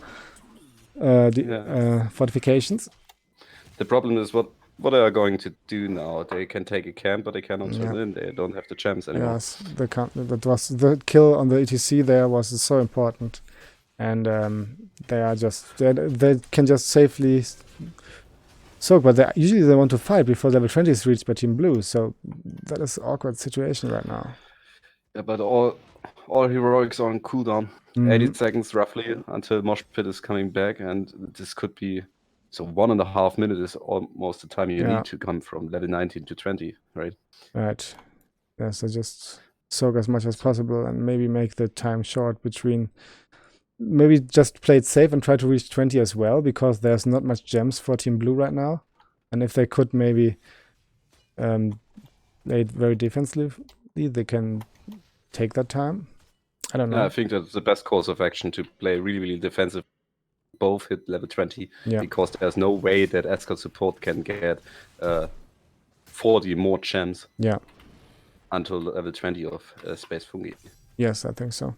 fortifications. The problem is what they are going to do now. They can take a camp, but they cannot turn in. They don't have the champs anymore. Yes, they can't. That was the kill on the ETC. There was so important, and they are just they can just safely. So, but usually they want to fight before level 20 is reached by Team Blue, so that is an awkward situation right now. Yeah, but all heroics are on cooldown. 80 seconds roughly until Mosh Pit is coming back, and this could be... So 1.5 minutes is almost the time you need to come from level 19 to 20, right? Right. Yeah, so just soak as much as possible and maybe make the time short between... Maybe just play it safe and try to reach 20 as well, because there's not much gems for Team Blue right now. And if they could maybe play it very defensively, they can take that time. I don't know. Yeah, I think that's the best course of action, to play really, really defensive. Both hit level 20, because there's no way that Asgard support can get 40 more gems until level 20 of Space Phunghi. Yes, I think so.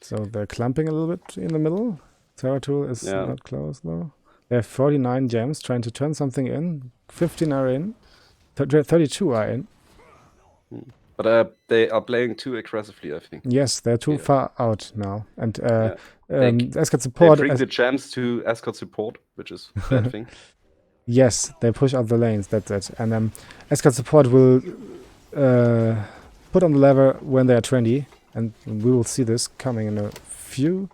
So they're clumping a little bit in the middle. Terratool is not close though. They have 49 gems trying to turn something in. 15 are in. 32 are in. But they are playing too aggressively, I think. Yes, they're too far out now. And Asgard support... They bring the gems to Asgard support, which is a bad thing. Yes, they push out the lanes, that's it. And Asgard support will put on the lever when they are 20. And we will see this coming in a few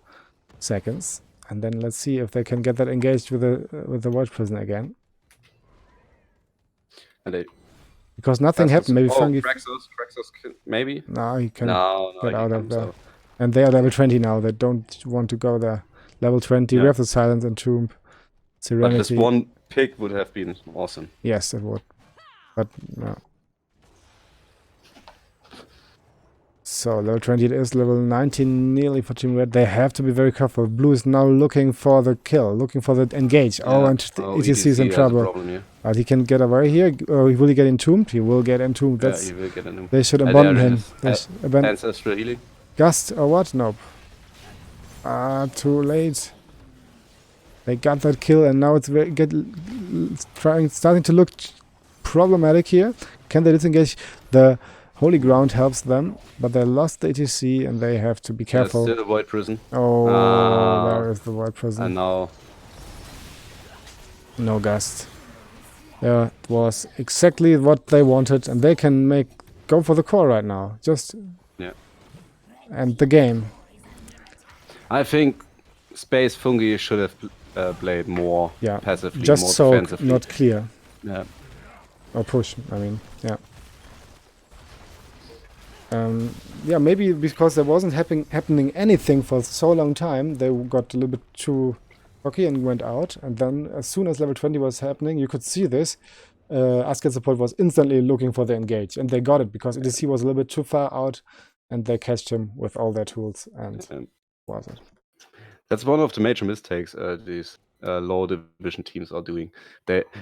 seconds. And then let's see if they can get that engaged with the Void Prison again. And because nothing happened. Maybe Phunghi... Kraxos maybe? No, he can get out of there. And they are level 20 now. They don't want to go there. Level 20, we have the Silence and Tomb. Serenity. But this one pick would have been awesome. Yes, it would. But no. So level 20 it is, level 19 nearly for Team Red. They have to be very careful. Blue is now looking for the kill, looking for the engage. Yeah. And ETC is in trouble. Problem, But he can get away here. Will he get entombed? He will get entombed. Yeah, he will get entombed. They should abandon him. Ancestral healing. Gust or what? Nope. Too late. They got that kill, and now it's starting to look problematic here. Can they disengage? The Holy Ground helps them, but they lost the ETC and they have to be careful. Still the Void Prison. Oh, there is the Void Prison. And now... No Gust. Yeah, it was exactly what they wanted, and they can go for the core right now. Just end the game. I think Space Phunghi should have played more passively, just more so defensively. Not clear. Yeah. Or push, I mean, maybe because there wasn't happening anything for so long time, they got a little bit too cocky and went out. And then as soon as level 20 was happening, you could see this. Asgard support was instantly looking for the engage, and they got it because EDC was a little bit too far out, and they catched him with all their tools. And was it? That's one of the major mistakes these low division teams are doing.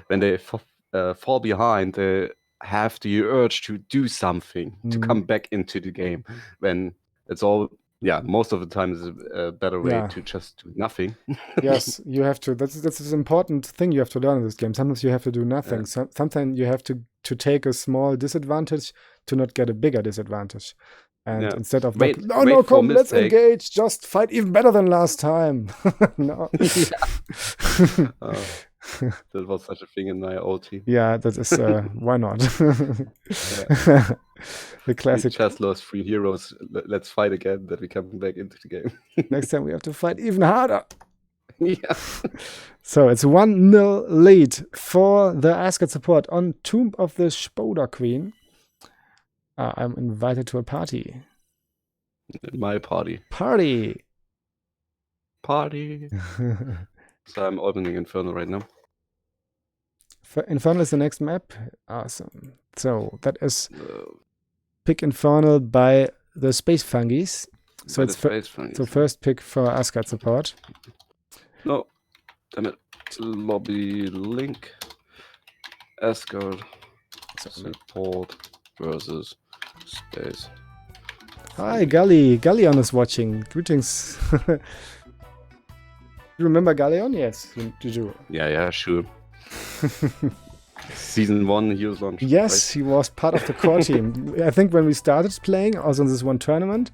When they fall behind, they have the urge to do something, to come back into the game, when it's all Yeah, most of the time is a better way Yeah. to just do nothing. Yes, you have to. That's an important thing you have to learn in this game. Sometimes you have to do nothing. Yeah. Sometimes you have to take a small disadvantage to not get a bigger disadvantage. And Yeah. instead of Wait, like, no, wait no, for come, let's mistake. engage. Just fight even better than last time. No. That was such a thing in my old team. Yeah, that is why not? The classic. We just lost 3 heroes. Let's fight again. That we come back into the game. Next time we have to fight even harder. Yeah. So it's 1-0 lead for the Asgard support on Tomb of the Spoda Queen. I'm invited to a party. My party. Party! Party. So I'm opening Infernal right now. Infernal is the next map. Awesome. So that is pick Infernal by the Space Phungis. So it's so first pick for Asgard support. No, damn it. Lobby link. Asgard support versus Space. Hi, Galleon is watching. Greetings. You remember Galleon? Yes, you do. Yeah, sure. Season 1 he was launched. Yes, right? he was part of the core team. I think when we started playing, also in this one tournament,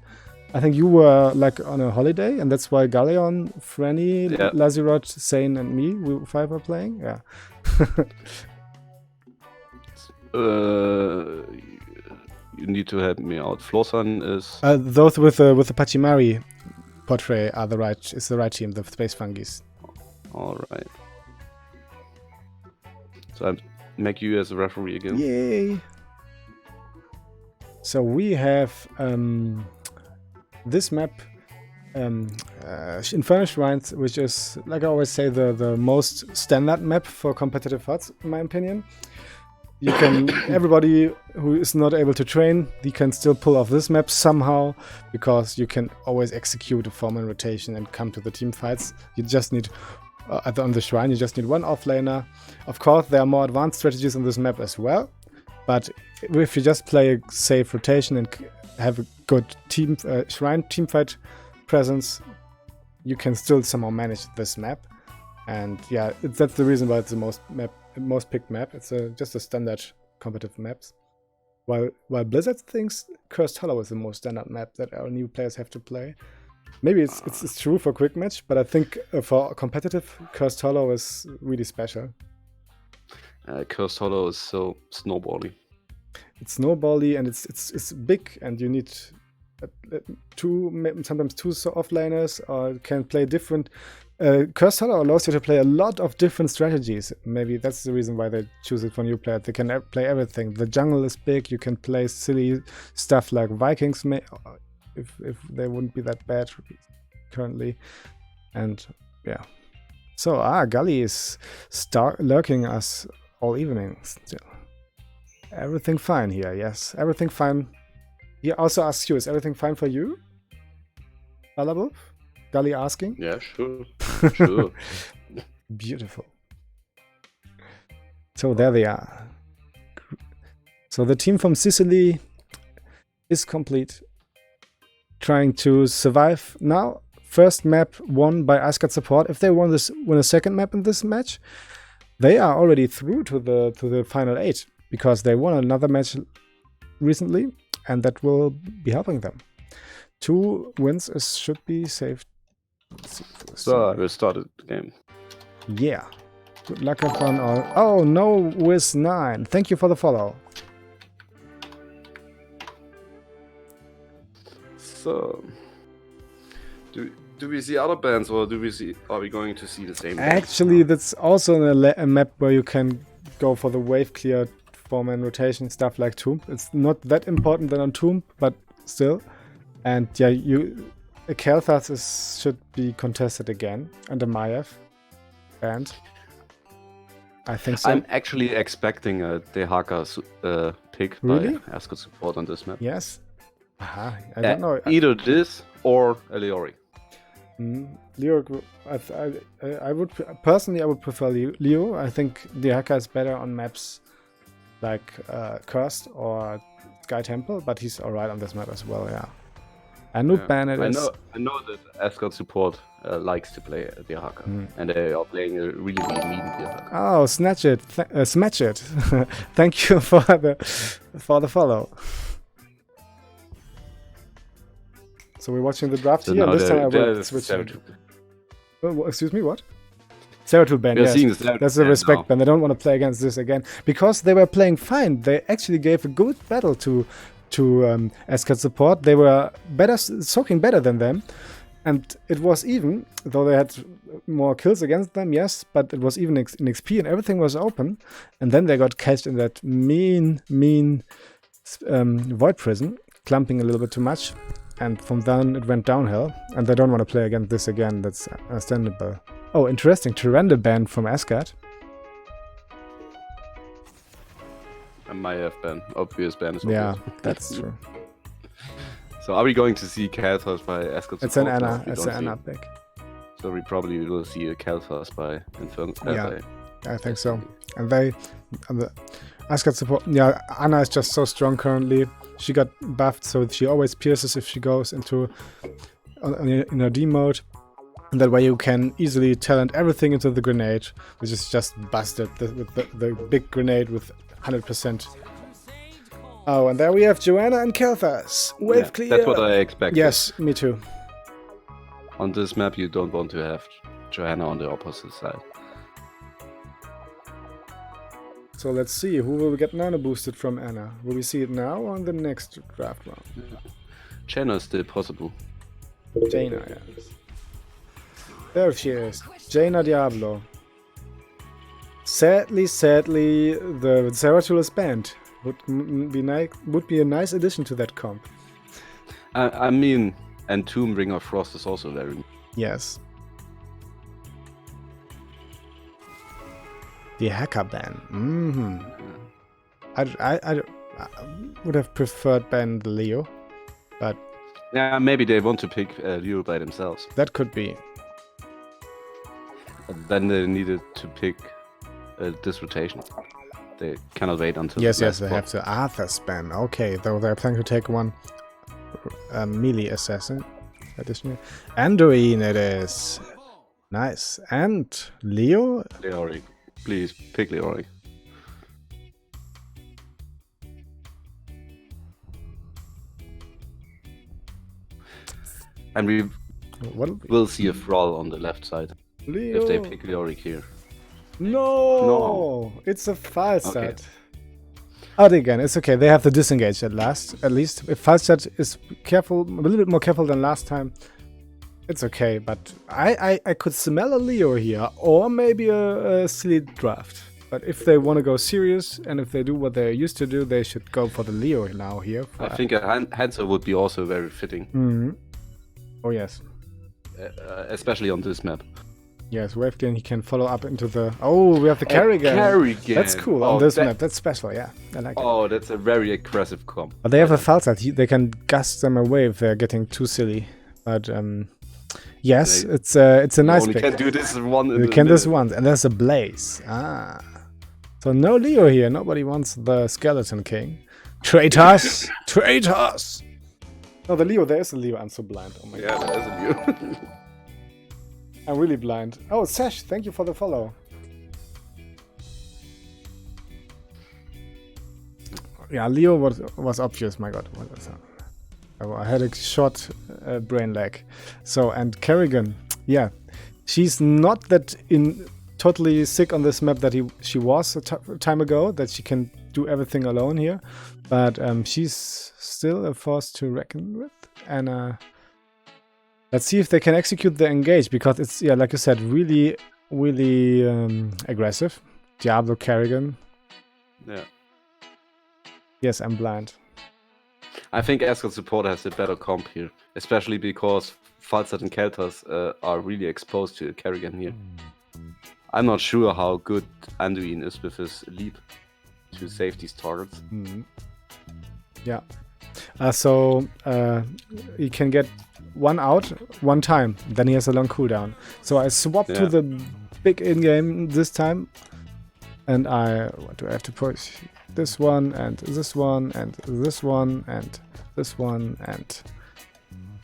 I think you were like on a holiday, and that's why Galleon, Franny, Yeah. Lazirot, Sane, and me, we 5 were playing. Yeah. You need to help me out. Flossan is Those with the Pachimari portrait are the right team, the Space Phungis. all right. So I make you as a referee again. Yay! So we have this map, Infernal Shrines, which is, like I always say, the most standard map for competitive VoDs, in my opinion. You can everybody who is not able to train, they can still pull off this map somehow, because you can always execute a foreman rotation and come to the team fights. You just need on the shrine, you just need one offlaner. Of course, there are more advanced strategies on this map as well, but if you just play a safe rotation and have a good team shrine teamfight presence, you can still somehow manage this map. And yeah, that's the reason why it's the most picked map. It's just a standard competitive maps. While Blizzard thinks Cursed Hollow is the most standard map that our new players have to play. Maybe it's true for quick match, but I think for competitive, Cursed Hollow is really special. Cursed Hollow is so snowbally. It's snowbally and it's big, and you need sometimes two offliners, or can play different. Cursed Hollow allows you to play a lot of different strategies. Maybe that's the reason why they choose it for new players. They can play everything. The jungle is big. You can play silly stuff like Vikings, if they wouldn't be that bad currently. And yeah. So Gully is lurking us all evening still. Everything fine here, yes. Everything fine. He also asks you, is everything fine for you? Alabov? Gully asking? Yeah, sure. Sure. Beautiful. So there they are. So the team from Sicily is complete. Trying to survive now. First map won by Asgard support. If they win a second map in this match, they are already through to the final 8, because they won another match recently, and that will be helping them. 2 wins should be safe. So I will start the game. Yeah. Good luck upon all. Oh no, Wiz9. Thank you for the follow. So do we see other bands, or are we going to see the same bands? Actually, that's also a map where you can go for the wave clear, 4-man rotation, stuff like Tomb. It's not that important than on Tomb, but still. And yeah, Kel'Thas should be contested again under Maiev band. I think so. I'm actually expecting a Dehaka pick Really? by Asgard support on this map. Yes. Aha, I don't know. Either this or Eliori. Leo, I would personally, I would prefer Leo. I think Dehaka is better on maps like Cursed or Sky Temple, but he's alright on this map as well. Yeah, A noob ban it is. I know that Asgard support likes to play Dirhaka, and they are playing a really mean Dirhaka. Oh, snatch it, smash it! Thank you for the follow. So we're watching the draft here. And this time I will switch. Excuse me, what? Zeratul ban, yes. That's a respect ban. They don't want to play against this again because they were playing fine. They actually gave a good battle to Asgard support. They were soaking better than them, and it was even, though they had more kills against them, yes, but it was even in XP and everything was open. And then they got catched in that mean void prison, clumping a little bit too much, and from then it went downhill. And they don't want to play against this again. That's understandable. Oh, interesting. Tyrande banned from Asgard. And my ban, obvious ban. Yeah, that's true. So are we going to see Kalthas by Asgard? It's an Anna. It's an Anna pick. So we probably will see a Kalthas by Phunghi. Yeah, I think so. And the Asgard support. Yeah, Anna is just so strong currently. She got buffed, so she always pierces if she goes into in her D mode. And that way you can easily talent everything into the grenade, which is just busted with the big grenade with 100%. Oh, and there we have Joanna and Kalthas. Wave clear. That's what I expected. Yes, me too. On this map, you don't want to have Joanna on the opposite side. So let's see, who will get nano boosted from Anna? Will we see it now or on the next draft round? Jaina is still possible. Jaina, yes. There she is, Jaina Diablo. Sadly, the Zeratul is banned. Would be a nice addition to that comp. I mean, and Tomb Ring of Frost is also very. Yes. The hacker ban. I would have preferred ban the Leo, but yeah, maybe they want to pick Leo by themselves. That could be. But then they needed to pick this rotation. They cannot wait until. Yes, they have to Arthur's ban. Okay, though they're planning to take one melee assassin. Additionally, Anduin it is. Nice. And Leo. Leoric, please pick Leoric. And we will see a Thrall on the left side. Leo. If they pick Leoric here. No, it's a Falstad. Okay. Oh, again, it's okay. They have to disengage at least. If Falstad is careful, a little bit more careful than last time, it's okay. But I could smell a Leo here, or maybe a silly draft. But if they want to go serious, and if they do what they're used to do, they should go for the Leo now here. I think a Hanzo would be also very fitting. Mm-hmm. Oh, yes. Especially on this map. Yes, Wavegain, he can follow up into the... Oh, we have the Kerrigan. That's cool on this map. That's special, yeah. I like it. Oh, that's a very aggressive comp. But they have a Falstad. They can gust them away if they're getting too silly. But, yes, it's a nice pick. You can do this one. You can this once. And there's a Blaze. Ah. So no Leo here. Nobody wants the Skeleton King. Traitors! Traitors! No, the Leo. There is a Leo. I'm so blind. Oh my god. Yeah, there is a Leo. I'm really blind. Oh, Sash, thank you for the follow. Yeah, Leo was obvious. My god, what was that? Oh, I had a short brain lag. So, and Kerrigan, yeah, she's not that totally sick on this map that she was a time ago, that she can do everything alone here, but she's still a force to reckon with. And let's see if they can execute the engage, because it's, yeah, like you said, really, really aggressive. Diablo Kerrigan. Yeah. Yes, I'm blind. I think Asgard support has a better comp here, especially because Falstad and Kalthas are really exposed to Kerrigan here. I'm not sure how good Anduin is with his leap to save these targets. Mm-hmm. Yeah. So he can get one out one time, then he has a long cooldown. So I swapped to the big in-game this time, and what do I have to push? This one, and this one, and this one, and this one, and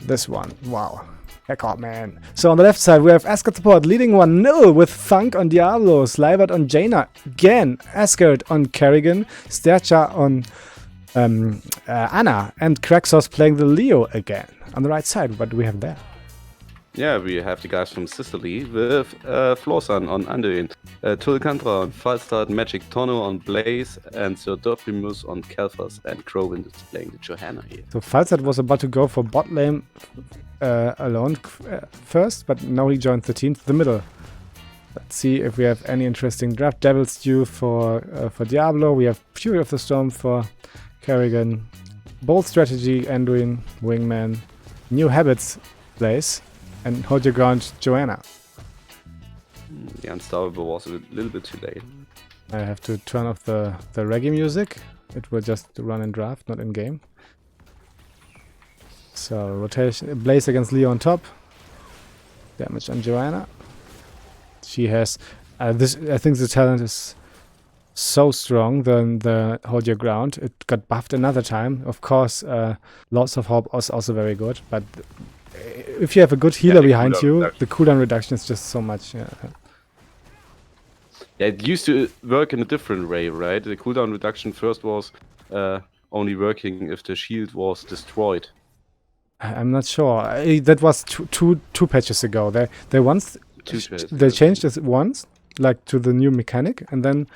This one. Wow. Heck up, man. So on the left side, we have Asgard support leading 1-0 with Funk on Diablo, Slyvert on Jaina, again, Asgard on Kerrigan, Stercha on Anna, and Kraxos playing the Leo again. On the right side, what do we have there? Yeah, we have the guys from Sicily with Florsan on Anduin, Tulkantra on Falstad, Magic Tono on Blaze, and Sir Doprimus on Kelfas, and Crowin is playing the Johanna here. So Falstad was about to go for bot lane alone first, but now he joined the team to the middle. Let's see if we have any interesting draft. Devil's Due for Diablo. We have Fury of the Storm for Kerrigan. Bold Strategy, Anduin, Wingman. New Habits, Blaze. And Hold Your Ground, Joanna. The Unstoppable was a little bit too late. I have to turn off the reggae music. It will just run in draft, not in game. So rotation, Blaze against Leo on top. Damage on Joanna. She has this. I think the talent is so strong. The Hold Your Ground. It got buffed another time. Of course, Lots of Hope was also very good. But if you have a good healer behind you, the cooldown reduction is just so much. Yeah, it used to work in a different way, right? The cooldown reduction first was only working if the shield was destroyed. I'm not sure. That was two patches ago. They once they changed it once, like to the new mechanic, and then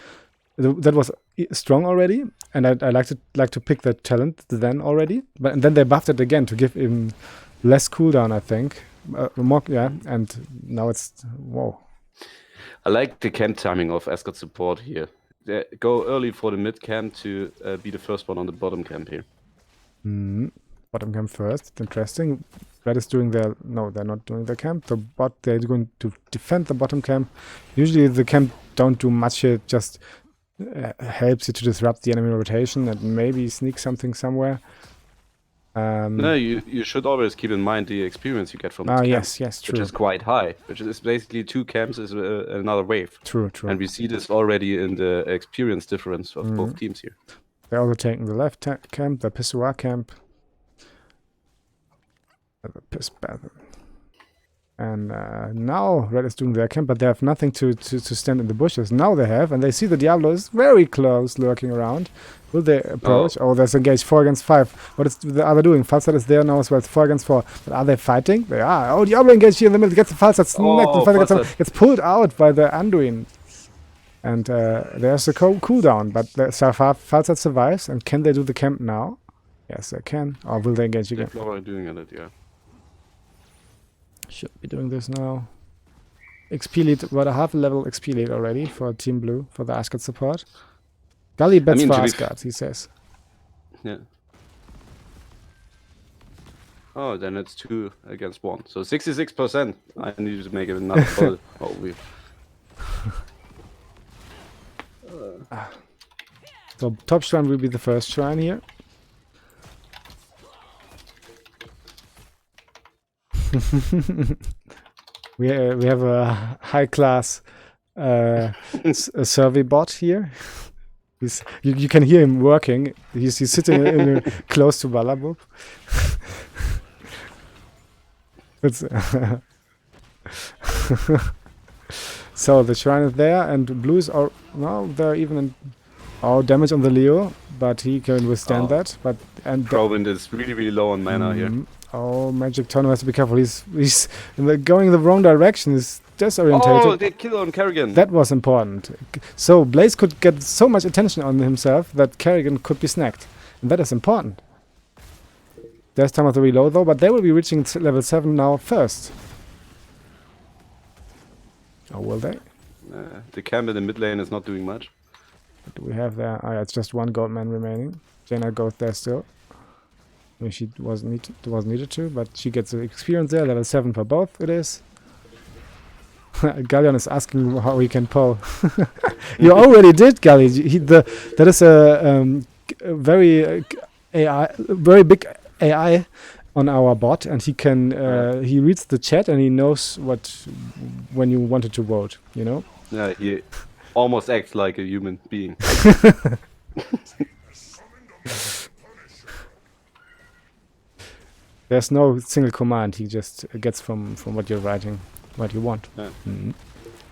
that was strong already. And I like to pick that talent then already, and then they buffed it again to give him less cooldown, I think. More, yeah, and now it's whoa. I like the camp timing of Asgard support here. They go early for the mid camp to be the first one on the bottom camp here. Bottom camp first. Interesting. Red is doing their... No, they're not doing their camp. The bot, they're going to defend the bottom camp. Usually the camp don't do much. It just helps you to disrupt the enemy rotation and maybe sneak something somewhere. No, you should always keep in mind the experience you get from this camp, yes, true. Which is quite high. Which is basically 2 camps is another wave. True. And we see this already in the experience difference of both teams here. They're also taking the left camp, the Pissoir camp. And now Red is doing their camp, but they have nothing to stand in the bushes. Now they have, and they see the Diablo is very close, lurking around. Will they approach? Oh, there's engaged 4 against 5. What is the other doing? Falstad is there now as well. It's 4 against 4. But are they fighting? They are. Oh, Diablo engaged here in the middle. Gets the Falstad snapped. And gets pulled out by the Anduin. And there's the cooldown. But Falstad survives. And can they do the camp now? Yes, they can. Or will they engage again? They're probably doing it, yeah. Should be doing this now. XP lead, what a half level XP lead already for Team Blue, for the Asgard support. Gully bets for Asgard, he says. Yeah. Oh, then it's 2 against 1. So 66%. I need to make it another call. So top shrine will be the first shrine here. we have a high class survey bot here. You can hear him working. He's sitting close to Balabub. So the shrine is there, and blues are now they're even in damage on the Leo, but he can withstand that. But Crowin is really low on mana here. Oh, Magic Tono has to be careful. He's going in the wrong direction. He's disorientated. Oh, they kill on Kerrigan. That was important. So Blaze could get so much attention on himself that Kerrigan could be snagged. And that is important. There's time of the reload though, but they will be reaching level 7 now first. Oh, will they? The camp in the mid lane is not doing much. What do we have there? Oh yeah, it's just 1 gold man remaining. Jaina goes there still. I mean, she was needed to, but she gets the experience there. Level 7 for both it is. Galleon is asking how he can pull. You already did, Galli. That is a very big AI on our bot, and he can he reads the chat and he knows when you wanted to vote. You know. Yeah, he almost acts like a human being. There's no single command. He just gets from what you're writing, what you want. Yeah.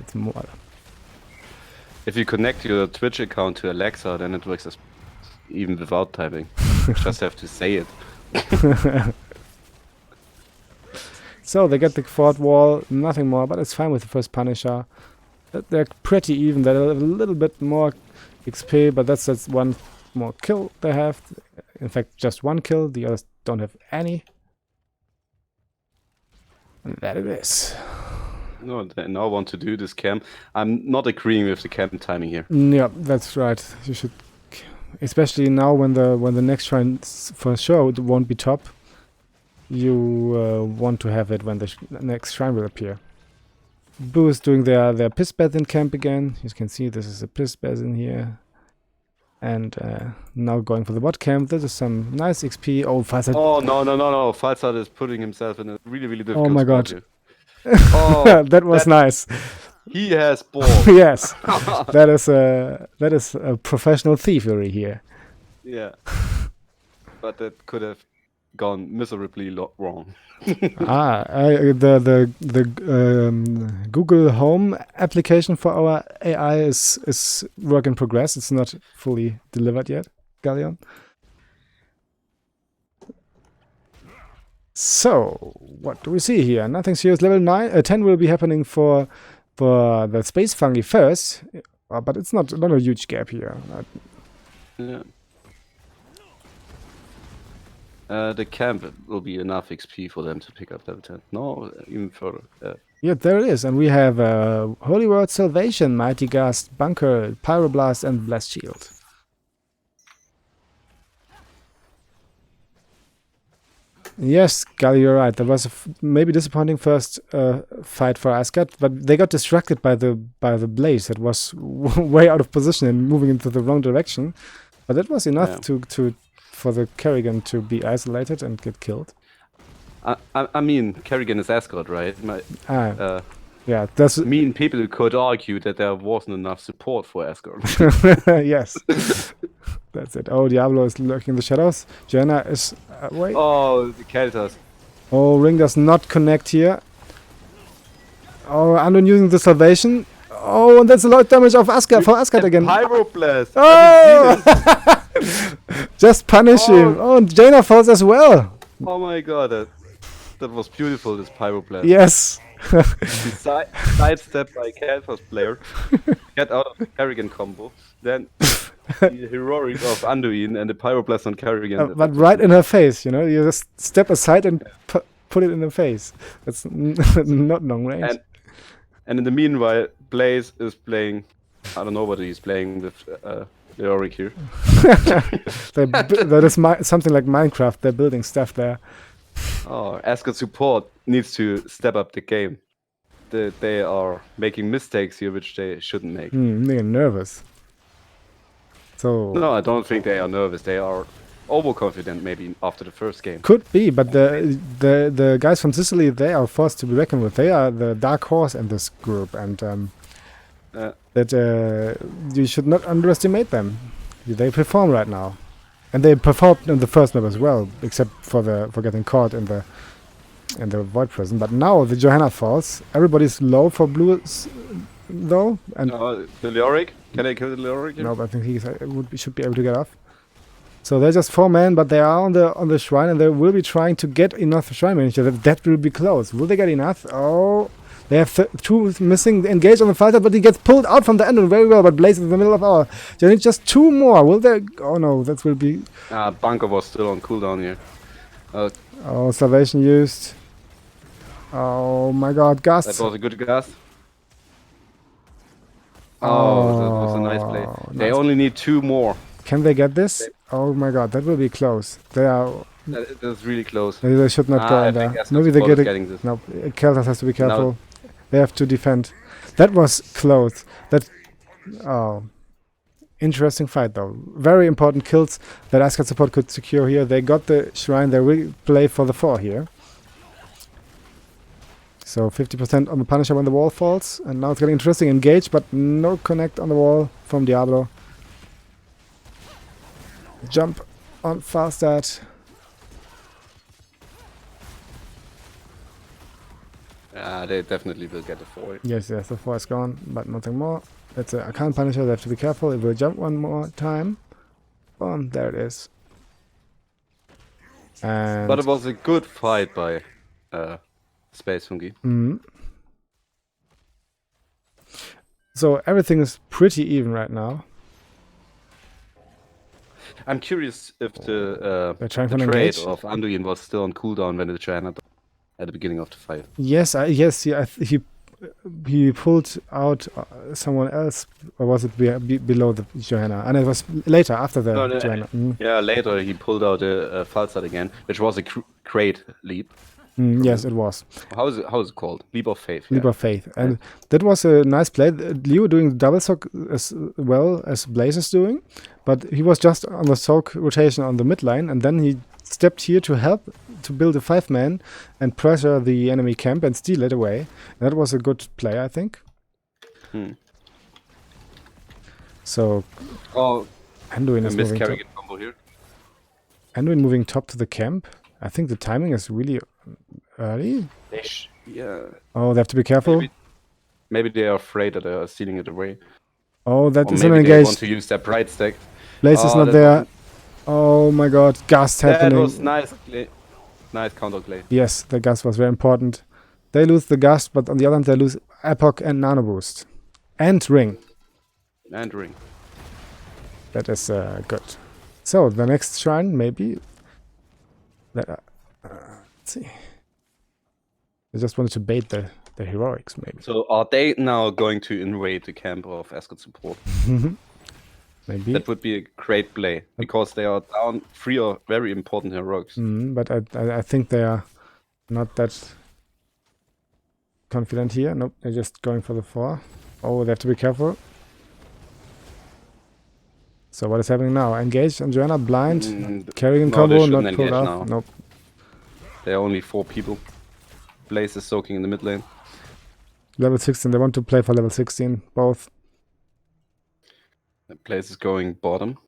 It's more. If you connect your Twitch account to Alexa, then it works as even without typing. You just have to say it. So they get the fourth wall, nothing more, but it's fine with the first Punisher. They're pretty even. They're a little bit more XP, but that's one more kill they have. In fact, just one kill. The others don't have any. And that it is. No, they now want to do this camp. I'm not agreeing with the camp timing here. Yeah, that's right. You should, especially now when the next shrine for sure won't be top. You want to have it when the next shrine will appear. Boo is doing their piss bath in camp again. You can see this is a piss bath in here. And now going for the bot camp. This is some nice XP. Oh, Falsat. Oh, no. Falsat is putting himself in a really, really difficult Oh my spot god. here. Oh, that was nice. He has balls. Yes. that is a professional thievery here. Yeah. But that could have gone miserably wrong. The Google Home application for our AI is work in progress. It's not fully delivered yet, Galleon. So, what do we see here? Nothing serious. Level 10 will be happening for the space fungi first, but it's not a huge gap here. Yeah. The camp will be enough XP for them to pick up level 10. No, even further. Yeah, there it is. And we have Holy Word, Salvation, Mighty Gust, Bunker, Pyroblast, and Blast Shield. Yes, Gali, you're right. There was a maybe disappointing first fight for Asgard, but they got distracted by the blaze that was way out of position and moving into the wrong direction. But that was enough for the Kerrigan to be isolated and get killed. I mean, Kerrigan is Asgard, right? Yeah, that's mean people could argue that there wasn't enough support for Asgard. Yes. That's it. Oh, Diablo is lurking in the shadows. Jenna is wait. Oh, the Keltas. Oh, Ring does not connect here. Oh, Andon using the salvation. Oh, and that's a lot of damage of Asgard for Asgard again. Pyroblast. Oh! Just punish him. Oh, and Jaina falls as well. Oh my god, that was beautiful, this Pyroblast. Yes. Sidestep by Keltas player. Get out of the Kerrigan combo. Then the heroic of Anduin and the Pyroblast on Kerrigan. But right in her face, you know? You just step aside and put it in her face. That's not long range. And in the meanwhile, Blaze is playing... I don't know what he's playing with Leoric here. That is something like Minecraft. They're building stuff there. Oh, Asgard support needs to step up the game. They are making mistakes here which they shouldn't make. They're nervous. So no, I don't think they are nervous. They are overconfident maybe after the first game. Could be, but the guys from Sicily, they are forced to be reckoned with. They are the dark horse in this group, and that you should not underestimate them. They perform right now, and they performed in the first map as well, except for getting caught in the void prison. But now the Johanna falls. Everybody's low for blue, though. And the Leoric, can I kill the Leoric? No, but I think he should be able to get off. So they're just 4 men, but they are on the shrine, and they will be trying to get enough shrine manager. That will be close. Will they get enough? Oh, they have 2 missing. Engage on the fighter, but he gets pulled out from the end very well. But Blaze is in the middle of our. They need just 2 more. Will they? Oh no, that will be. Bunker was still on cooldown here. Oh, salvation used. Oh my God, Gust. That was a good Gust. Oh, that was a nice play. They only need 2 more. Can they get this? Oh my God, that will be close. They are. That's really close. Maybe they should not go in there. Maybe they get it. No, Keltas has to be careful. No. They have to defend. That was close. Interesting fight though. Very important kills that Asgard support could secure here. They got the shrine. They will play for the 4 here. So 50% on the Punisher when the wall falls. And now it's getting interesting. Engage, but no connect on the wall from Diablo. Jump on Falstad. They definitely will get a 4. Yes, yes, the 4 is gone, but nothing more. It's a Arcane Punisher, they have to be careful. It will jump one more time. Boom, there it is. And But it was a good fight by Space Phunghi. So everything is pretty even right now. I'm curious if the trying for an trade engage. of Anduin was still on cooldown when the China at the beginning of the fight. Yes, he pulled out someone else, or was it below the Johanna? And it was later, after the Johanna. Yeah, later he pulled out a Falstad again, which was a great leap. Yes, it was. How is it called? Leap of Faith. Leap of Faith. And that was a nice play. Leo doing the double soak as well as Blaze is doing, but he was just on the soak rotation on the mid lane, and then he stepped here to help to build a 5-man and pressure the enemy camp and steal it away. And that was a good play, I think. So Anduin is moving top. Combo here. Anduin moving top to the camp. I think the timing is really early. Yeah. Oh, they have to be careful. Maybe they are afraid that they are stealing it away. Oh, that or is maybe an they engage. want to use their Pride stack. Blaze is not there. Oh my god, gust happening. That was nice. Nice counter play. Yes, the gust was very important. They lose the gust, but on the other hand, they lose Epoch and Nano Boost. And Ring. And Ring. That is good. So, the next shrine, maybe. Let's see. I just wanted to bait the heroics, maybe. So, are they now going to invade the camp of Asgard support? Maybe. That would be a great play, because they are down 3 very important heroics. But I think they are not that confident here. Nope, they're just going for the 4. Oh, they have to be careful. So what is happening now? Engaged on Joanna, blind, carrying combo, not pulled off. Now. Nope. There are only 4 people. Blaze is soaking in the mid lane. Level 16, they want to play for level 16, both. The Blaze is going bottom.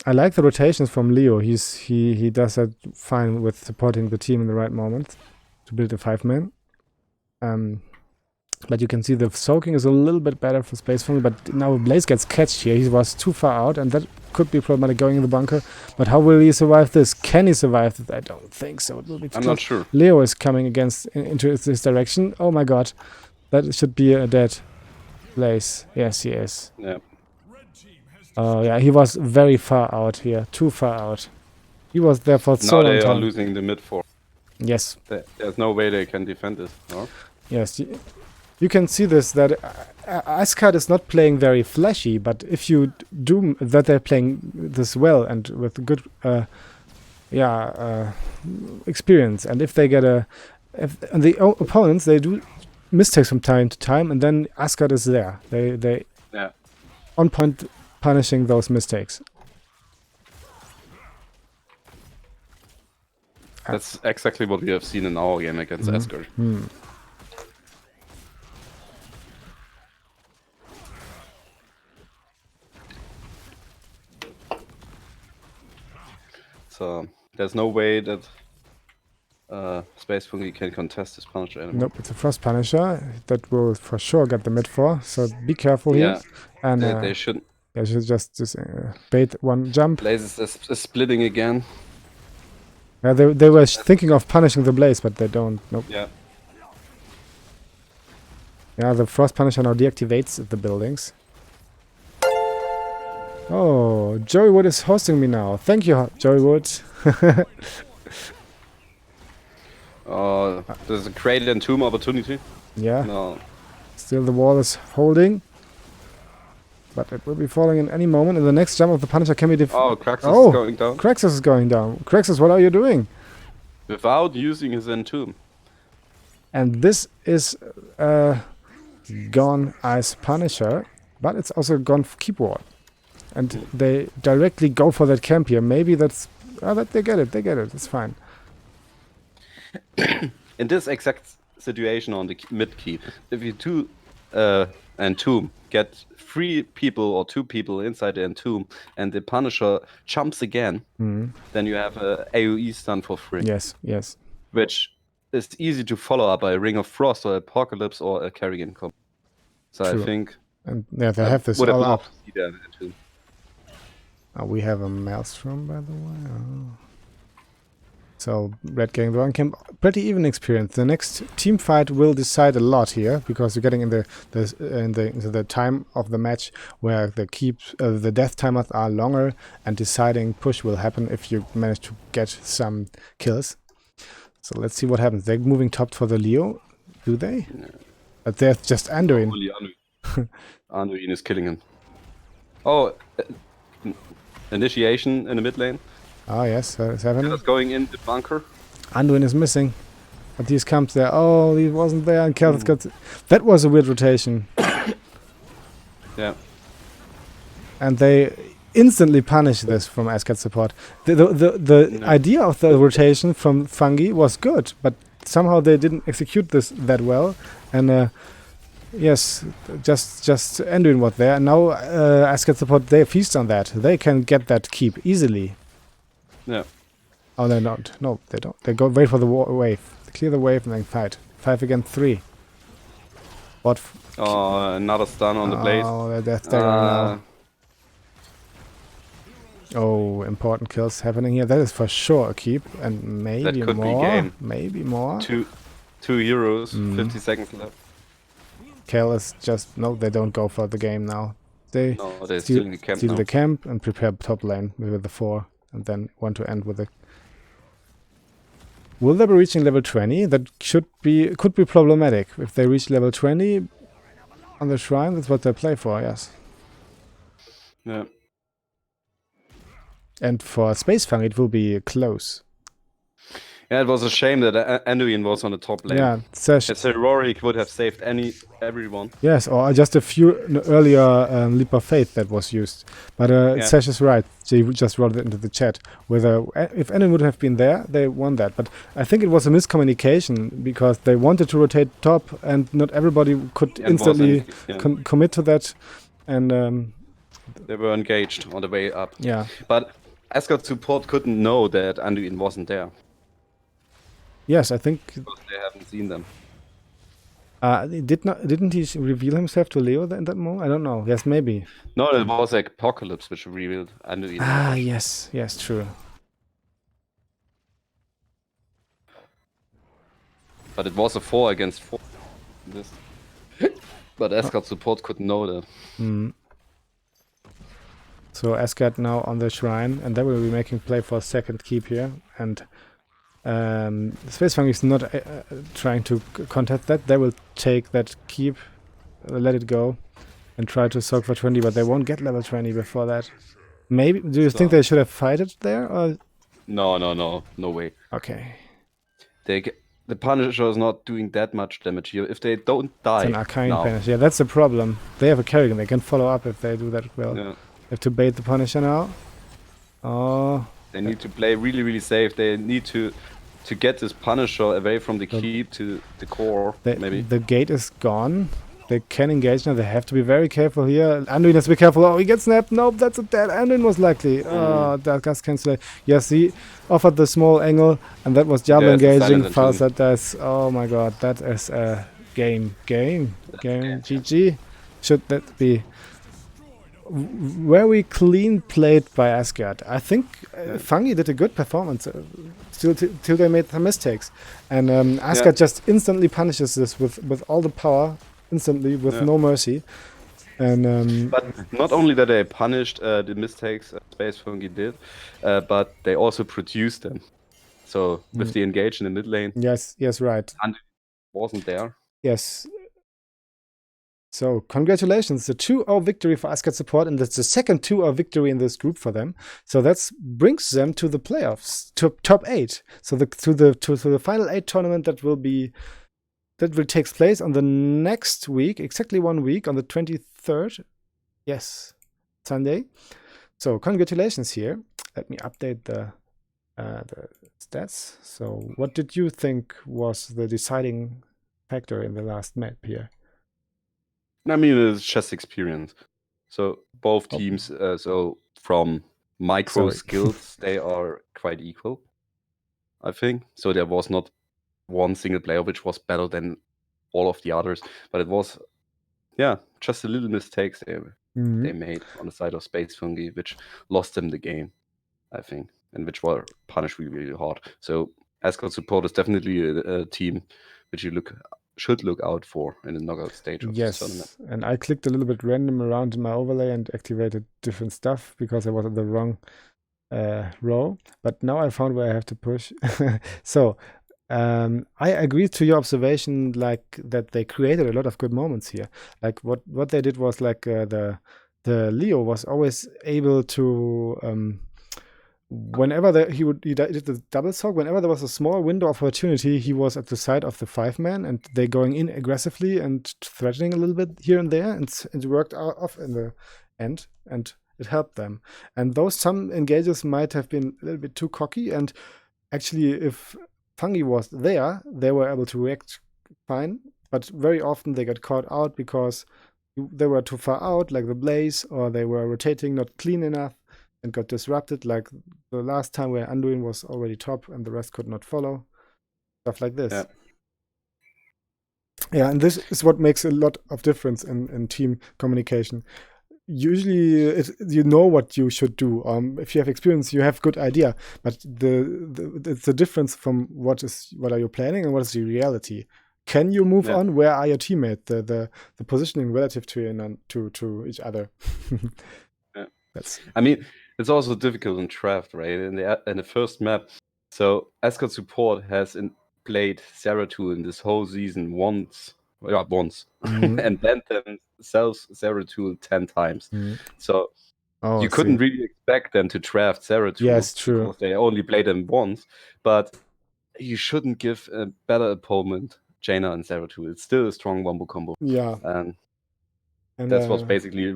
I like the rotations from Leo. He does that fine with supporting the team in the right moment to build a 5-man. But you can see the soaking is a little bit better for Space Phunghi, but now Blaze gets catched here. He was too far out, and that could be problematic going in the bunker. But how will he survive this? Can he survive this? I don't think so. It will be too I'm not sure. Leo is coming into this direction. Oh my god. That should be a dead Blaze. Yes, he is. Yeah. Oh yeah, he was very far out here. Too far out. He was there for so long time. Now they are losing the mid 4. Yes. There's no way they can defend this, no? Yes. You can see this, that Asgard is not playing very flashy, but if you do that, they're playing this well and with good experience. And if they get and the opponents, they do mistakes from time to time, and then Asgard is there. They on point punishing those mistakes. That's exactly what we have seen in our game against Asgard. So there's no way that Space Phunghi can contest this Punisher anymore. Nope, it's a Frost Punisher that will for sure get the mid 4. So be careful here. And they shouldn't. They should just bait one jump. Blaze is splitting again. Yeah, they were thinking of punishing the Blaze, but they don't. Nope. Yeah. Yeah, the Frost Punisher now deactivates the buildings. Oh, Joey Wood is hosting me now. Thank you, Joey Wood. There's a Cradle and Tomb opportunity. Yeah. No. Still the wall is holding. But it will be falling in any moment. And the next jump of the Punisher can be Kraxus is going down. Kraxus is going down. Kraxus, what are you doing? Without using his Entomb. And this is gone Ice Punisher. But it's also gone Keep Wall. And they directly go for that camp here. Maybe that's... but they get it. They get it. It's fine. In this exact situation on the mid key, if you do Entomb, get 3 people or 2 people inside the Entomb, and the Punisher jumps again, then you have a AoE stun for free. Yes, yes. Which is easy to follow up by a Ring of Frost or Apocalypse or a Carrigan combo. So True. I think And yeah, they have this would have all loved up. to see them too. Oh, we have a Maelstrom, by the way. Oh. So Red getting the one camp, pretty even experience. The next team fight will decide a lot here because you're getting into the time of the match where the death timers are longer, and deciding push will happen if you manage to get some kills. So let's see what happens. They're moving top for the Leo, do they? Yeah. But there's just Anduin. Only Anduin is killing him. Oh, initiation in the mid lane. Oh yes, it's happening. That's going in the bunker. Anduin is missing. But these comes there. Oh, he wasn't there, and Kel's got... That was a weird rotation. Yeah. And they instantly punish this from Asgard support. The idea of the rotation from Phunghi was good, but somehow they didn't execute this that well. And yes, just Anduin was there. And now Asgard support, they feast on that. They can get that keep easily. Yeah. Oh, they don't. No, they don't. They go wait for the wave. Clear the wave and then fight. 5 against 3. What? Oh, another stun on the Blaze. Oh, they're death dagger now. Oh, important kills happening here. That is for sure a keep, and maybe that could more. Be game. Maybe more. 2 euros. 50 seconds left. Kel is just they don't go for the game now. They steal the camp. The camp and prepare top lane with the 4, and then want to end with a. Will they be reaching level 20? That could be problematic. If they reach level 20 on the shrine, that's what they play for, yes. Yeah. And for Space Fang, it will be close. Yeah, it was a shame that Anduin was on the top lane. Yeah, Sesh. As heroic would have saved everyone. Yes, or just a few earlier leap of faith that was used. But Sesh is right. She just wrote it into the chat. Whether if Anduin would have been there, they won that. But I think it was a miscommunication because they wanted to rotate top, and not everybody could instantly commit to that. And they were engaged on the way up. Yeah, but Asgard support couldn't know that Anduin wasn't there. Yes, I think because they haven't seen them. Didn't he reveal himself to Leo in that moment? I don't know. Yes, maybe. No, it was like Apocalypse which revealed Anduin. Ah, yes, true. But it was a 4 against 4. But Asgard support couldn't know that. So Asgard now on the shrine, and they will be making play for a second keep here, and Space Fang is not trying to contest that. They will take that keep, let it go, and try to soak for 20, but they won't get level 20 before that. Maybe. Do you think they should have fighted there? Or? No way. Okay. The Punisher is not doing that much damage here. If they don't die, it's an Arcane Punisher. Yeah, that's the problem. They have a Carrigan. They can follow up if they do that well. Yeah. They have to bait the Punisher now. Oh. They need to play really safe. They need to get this Punisher away from the keep to the core, maybe. The gate is gone. They can engage now. They have to be very careful here. Anduin has to be careful. Oh, he gets snapped. Nope, that's a dead. Anduin was likely. Oh, that gas cancel. Yes, he offered the small angle, and that was Diablo engaging. Falset dice. Oh my god, that is a game. GG. Should that be very clean played by Asgard. I think Phunghi did a good performance till they made some mistakes, and Asgard just instantly punishes this with all the power, instantly with no mercy. And but not only that they punished the mistakes Space Phunghi did, but they also produced them. So with the engage in the mid lane. Yes, right. And wasn't there. Yes. So, congratulations, the 2-0 victory for Asgard support, and that's the second 2-0 victory in this group for them. So that brings them to the playoffs, to top 8. So to the final 8 tournament that will take place on the next week, exactly 1 week, on the 23rd. Yes, Sunday. So congratulations here. Let me update the stats. So what did you think was the deciding factor in the last map here? I mean, it's just experience. So both teams, so from micro skills, they are quite equal, I think. So there was not one single player which was better than all of the others, but it was, just a little mistakes they made on the side of Space Phunghi, which lost them the game, I think, and which were punished really, really hard. So Asgard support is definitely a team which you should look out for in the knockout stage of this tournament. Yes, and I clicked a little bit random around in my overlay and activated different stuff because I was at the wrong row. But now I found where I have to push. So I agree to your observation, like that they created a lot of good moments here. Like what they did was like the Leo was always able to whenever he did the double sock, whenever there was a small window of opportunity, he was at the side of the 5-man, and they going in aggressively and threatening a little bit here and there, and it worked off in the end, and it helped them. And those some engages might have been a little bit too cocky, and actually, if Phunghi was there, they were able to react fine, but very often they got caught out because they were too far out, like the blaze, or they were rotating not clean enough and got disrupted, like the last time where Anduin was already top and the rest could not follow. Stuff like this. Yeah, and this is what makes a lot of difference in team communication. Usually, you know what you should do. If you have experience, you have good idea. But it's the difference from what are you planning and what is the reality. Can you move on? Where are your teammates? The positioning relative to each other. I mean, it's also difficult in draft, right? In the first map, so Asgard support has played Zeratul in this whole season once, and then themselves Zeratul 10 times. So you couldn't really expect them to draft Zeratul. Yes, true. Because they only played them once. But you shouldn't give a better opponent Jaina and Zeratul. It's still a strong wombo combo. Yeah. And that was basically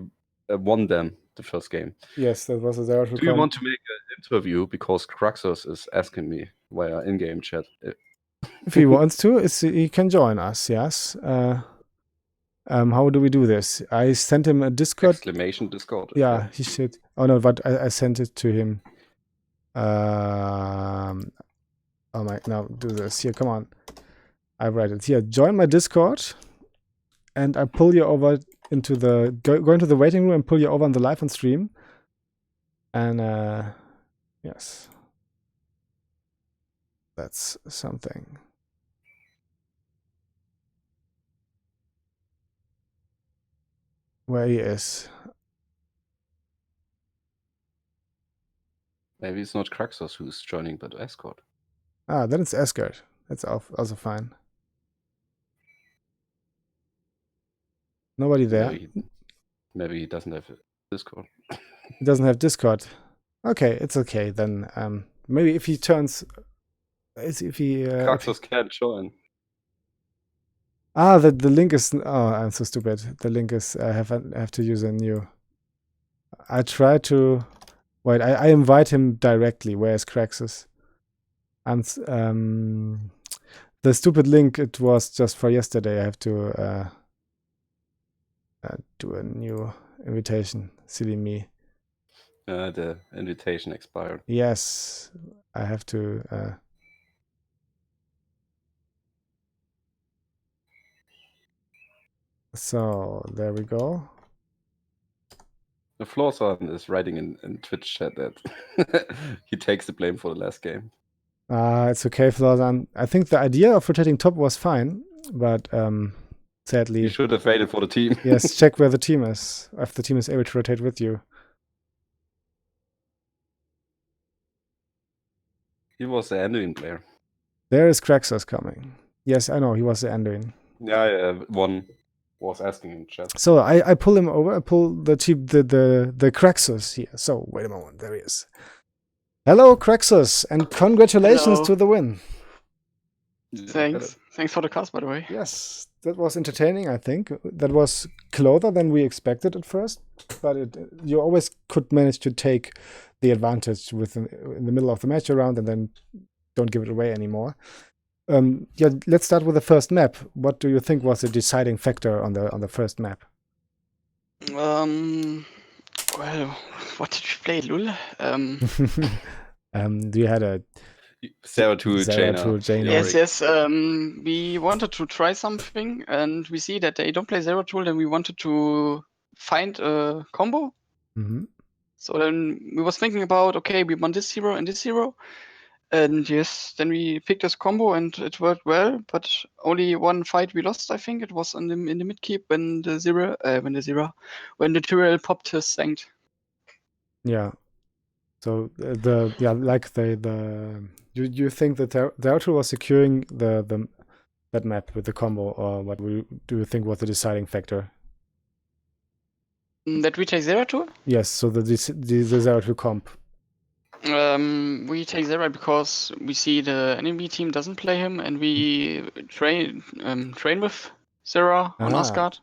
won them the first game. Yes, that was a Zeratul. Do you want to make an interview? Because Craxos is asking me via in-game chat. If he wants to, he can join us, yes. How do we do this? I sent him a Discord. Exclamation Discord. Yeah, he should. Oh no, but I sent it to him. Oh my, now do this. Here, come on. I write it here. Join my Discord, and I pull you over into the go into the waiting room and pull you over on the live on stream. And yes, that's something. Where he is. Maybe it's not Craxos who's joining, but Asgard. Ah, then it's Asgard. That's also fine. Nobody there. Maybe he doesn't have Discord. He doesn't have Discord. Okay, it's okay then. Maybe if he turns, Craxos can't join. Ah, the link is. Oh, I'm so stupid. The link is. I have to use a new. I try to. Wait, I invite him directly. Where is Craxus? The stupid link. It was just for yesterday. I have to do a new invitation. Silly me. The invitation expired. Yes, I have to. So there we go. The Flawson is writing in Twitch chat that he takes the blame for the last game. It's okay, Flawson. I think the idea of rotating top was fine, but sadly... You should have waited for the team. Yes, check where the team is, if the team is able to rotate with you. He was the Anduin player. There is Craxus coming. Yes, I know, he was the Anduin. Yeah, one was asking in chat. So I pull him over. I pull the Craxus here. So wait a moment, there he is. Hello, Craxus, and congratulations to the win. Thanks. Thanks for the cast, by the way. Yes, that was entertaining. I think that was closer than we expected at first, but you always could manage to take the advantage in the middle of the match around, and then don't give it away anymore. Yeah, let's start with the first map. What do you think was the deciding factor on the first map? Well, what did we play, Lul? You had a Zeratul, Zeratul, Jaina. Yes, Yorick. we wanted to try something, and we see that they don't play Zeratul, and we wanted to find a combo. Mm-hmm. So then we was thinking about, okay, we want this hero and this hero. And yes, then we picked this combo and it worked well, but only one fight we lost, I think. It was in the mid keep when the Tyrell popped his Sanct. Yeah. So you think that Zeratul was securing that map with the combo, or what do you think was the deciding factor? That we take Zeratul? Yes, so the Zeratul comp. We take Zera because we see the enemy team doesn't play him, and we train with Zera on Asgard.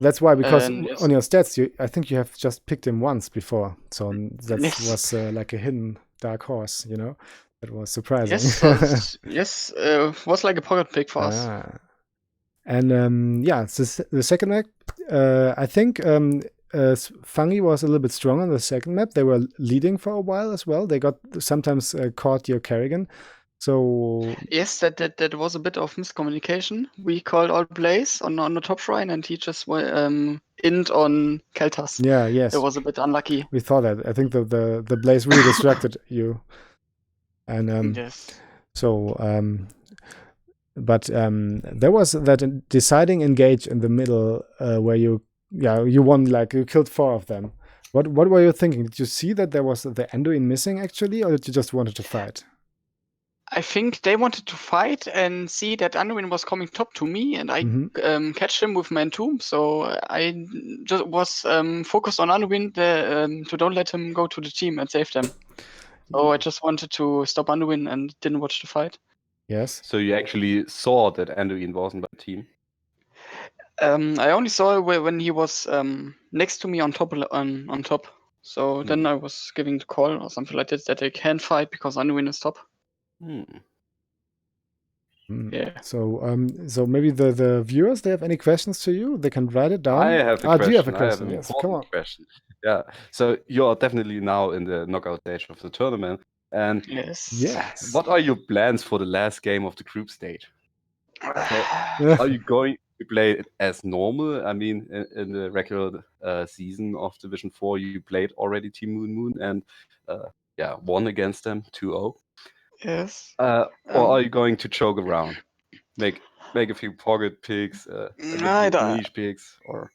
That's why, because yes. on your stats, I think you have just picked him once before, so that Yes. was like a hidden dark horse, you know. That was surprising. Yes, was like a pocket pick for us. And yeah, the second map, I think Phunghi was a little bit strong on the second map. They were leading for a while as well. They got sometimes caught your Kerrigan. So yes, that was a bit of miscommunication. We called out Blaze on the top shrine, and he just int on Keltas. Yeah, yes, it was a bit unlucky. We thought that. I think the Blaze really distracted you. And yes. So but there was that deciding engage in the middle where you won, like you killed 4 of them. What were you thinking? Did you see that there was the Anduin missing actually, or did you just wanted to fight? I think they wanted to fight and see that Anduin was coming top to me, and I catch him with my entomb. So I just was focused on Anduin to don't let him go to the team and save them. So I just wanted to stop Anduin and didn't watch the fight. Yes. So you actually saw that Anduin wasn't by the team? I only saw when he was next to me on top. So then I was giving the call or something like that they can fight because Anduin is top. Yeah. So maybe the viewers, they have any questions to you? They can write it down. I have a question. Do you have a question? I have an important question. Yeah. So you are definitely now in the knockout stage of the tournament. And yes. What are your plans for the last game of the group stage? So, are you going to play it as normal? I mean, in the regular season of Division 4, you played already Team Moon and won against them 2-0. Yes. Or are you going to choke around? Make a few pocket picks, niche picks, or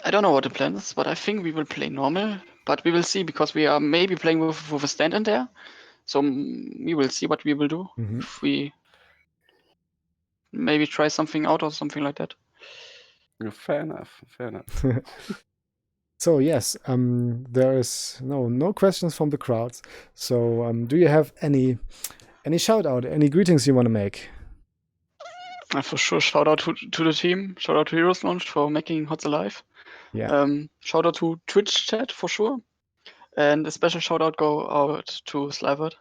I don't know what the plan is, but I think we will play normal. But we will see, because we are maybe playing with a stand in there. So we will see what we will do. If we maybe try something out or something like that. Fair enough. So yes, there is no questions from the crowds. So do you have any shout out, any greetings you want to make? For sure, shout out to the team. Shout out to Heroes Launch for making HOTS alive. Yeah. Shout out to Twitch chat for sure. And a special shout out go out to Slyvert.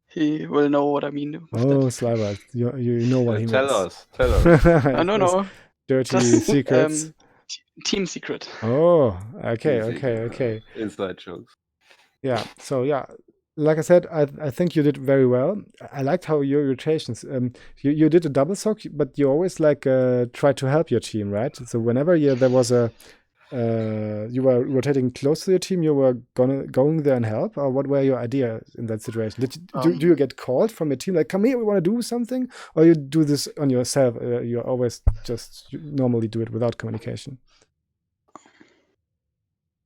He will know what I mean. Slyvert, you know what he means. Tell us. No. Dirty secrets. Team secret. Oh, okay. Inside jokes. Yeah. So yeah, like I said, I think you did very well. I liked how your rotations. You did a double sock, but you always try to help your team, right? So whenever there was you were rotating close to your team, you were going there and help, or what were your ideas in that situation? Do you get called from your team, like, come here, we want to do something, or you do this on yourself? You always you normally do it without communication.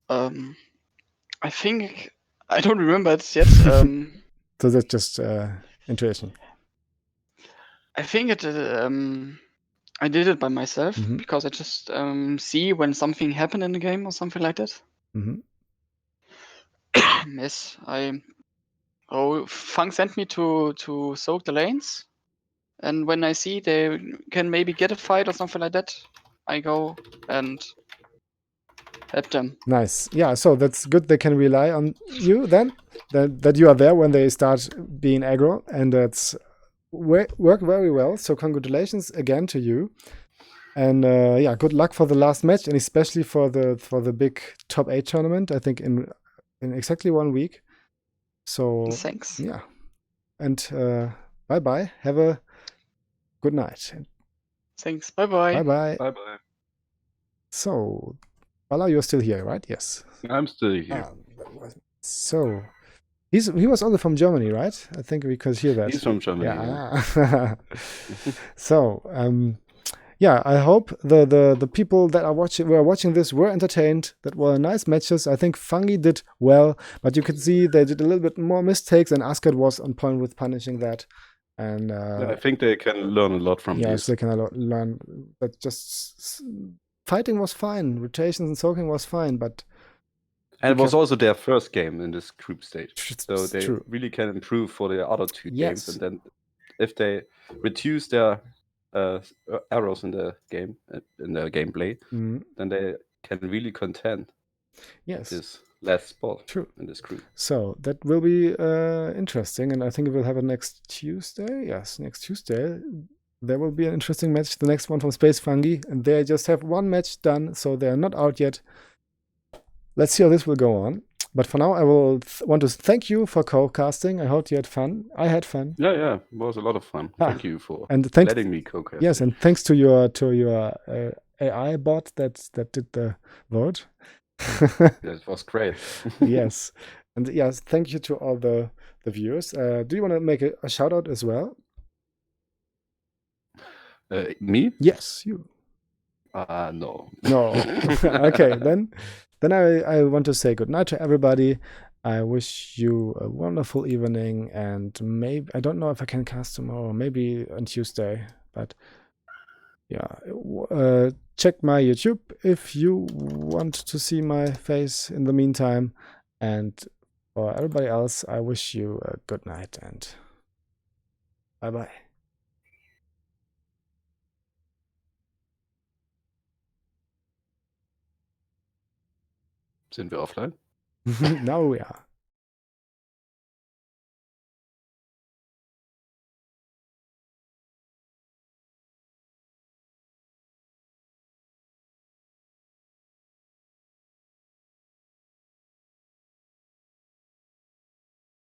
I think I don't remember it yet. So that's just intuition. I think I did it by myself because I just see when something happened in the game or something like that. Yes, Fung sent me to soak the lanes, and when I see they can maybe get a fight or something like that, I go and help them. Nice. Yeah, so that's good. They can rely on you then, that you are there when they start being aggro, and that's work very well. So congratulations again to you, and good luck for the last match, and especially for the big top 8 tournament. I think in exactly 1 week. So Thanks. yeah, and bye bye. Have a good night. Thanks. Bye bye. Bye bye. Bye bye. So, Bala, you're still here, right? Yes. I'm still here. So, he was also from Germany, right? I think we could hear that. He's from Germany. Yeah. So, yeah, I hope the people that were watching this were entertained. That were nice matches. I think Phunghi did well, but you could see they did a little bit more mistakes, and Asgard was on point with punishing that. And Yeah, I think they can learn a lot from yes, this. they can learn. But just fighting was fine, rotations and soaking was fine, but And it was also their first game in this group stage, so they true. really can improve for the other two Yes. games. And then, if they reduce their errors in the game, in their gameplay, then they can really contend. Yes. This last spot. True. In this group. So that will be interesting, and I think it will happen next Tuesday. Yes, next Tuesday. There will be an interesting match, the next one from Space Phunghi, and they just have one match done, so they're not out yet. Let's see how this will go on. But for now, I will want to thank you for co-casting. I hope you had fun. I had fun. Yeah, it was a lot of fun. Thank you for letting me co-cast. Yes, and thanks to your AI bot that did the vote. That was great. Yes, and yes, thank you to all the viewers. Do you want to make a shout out as well? Me? Yes, you. No. No. Okay, then I want to say good night to everybody. I wish you a wonderful evening, and maybe I don't know if I can cast tomorrow, maybe on Tuesday, but yeah, check my YouTube if you want to see my face in the meantime, and for everybody else, I wish you a good night and bye bye. Sind wir offline? Now we are.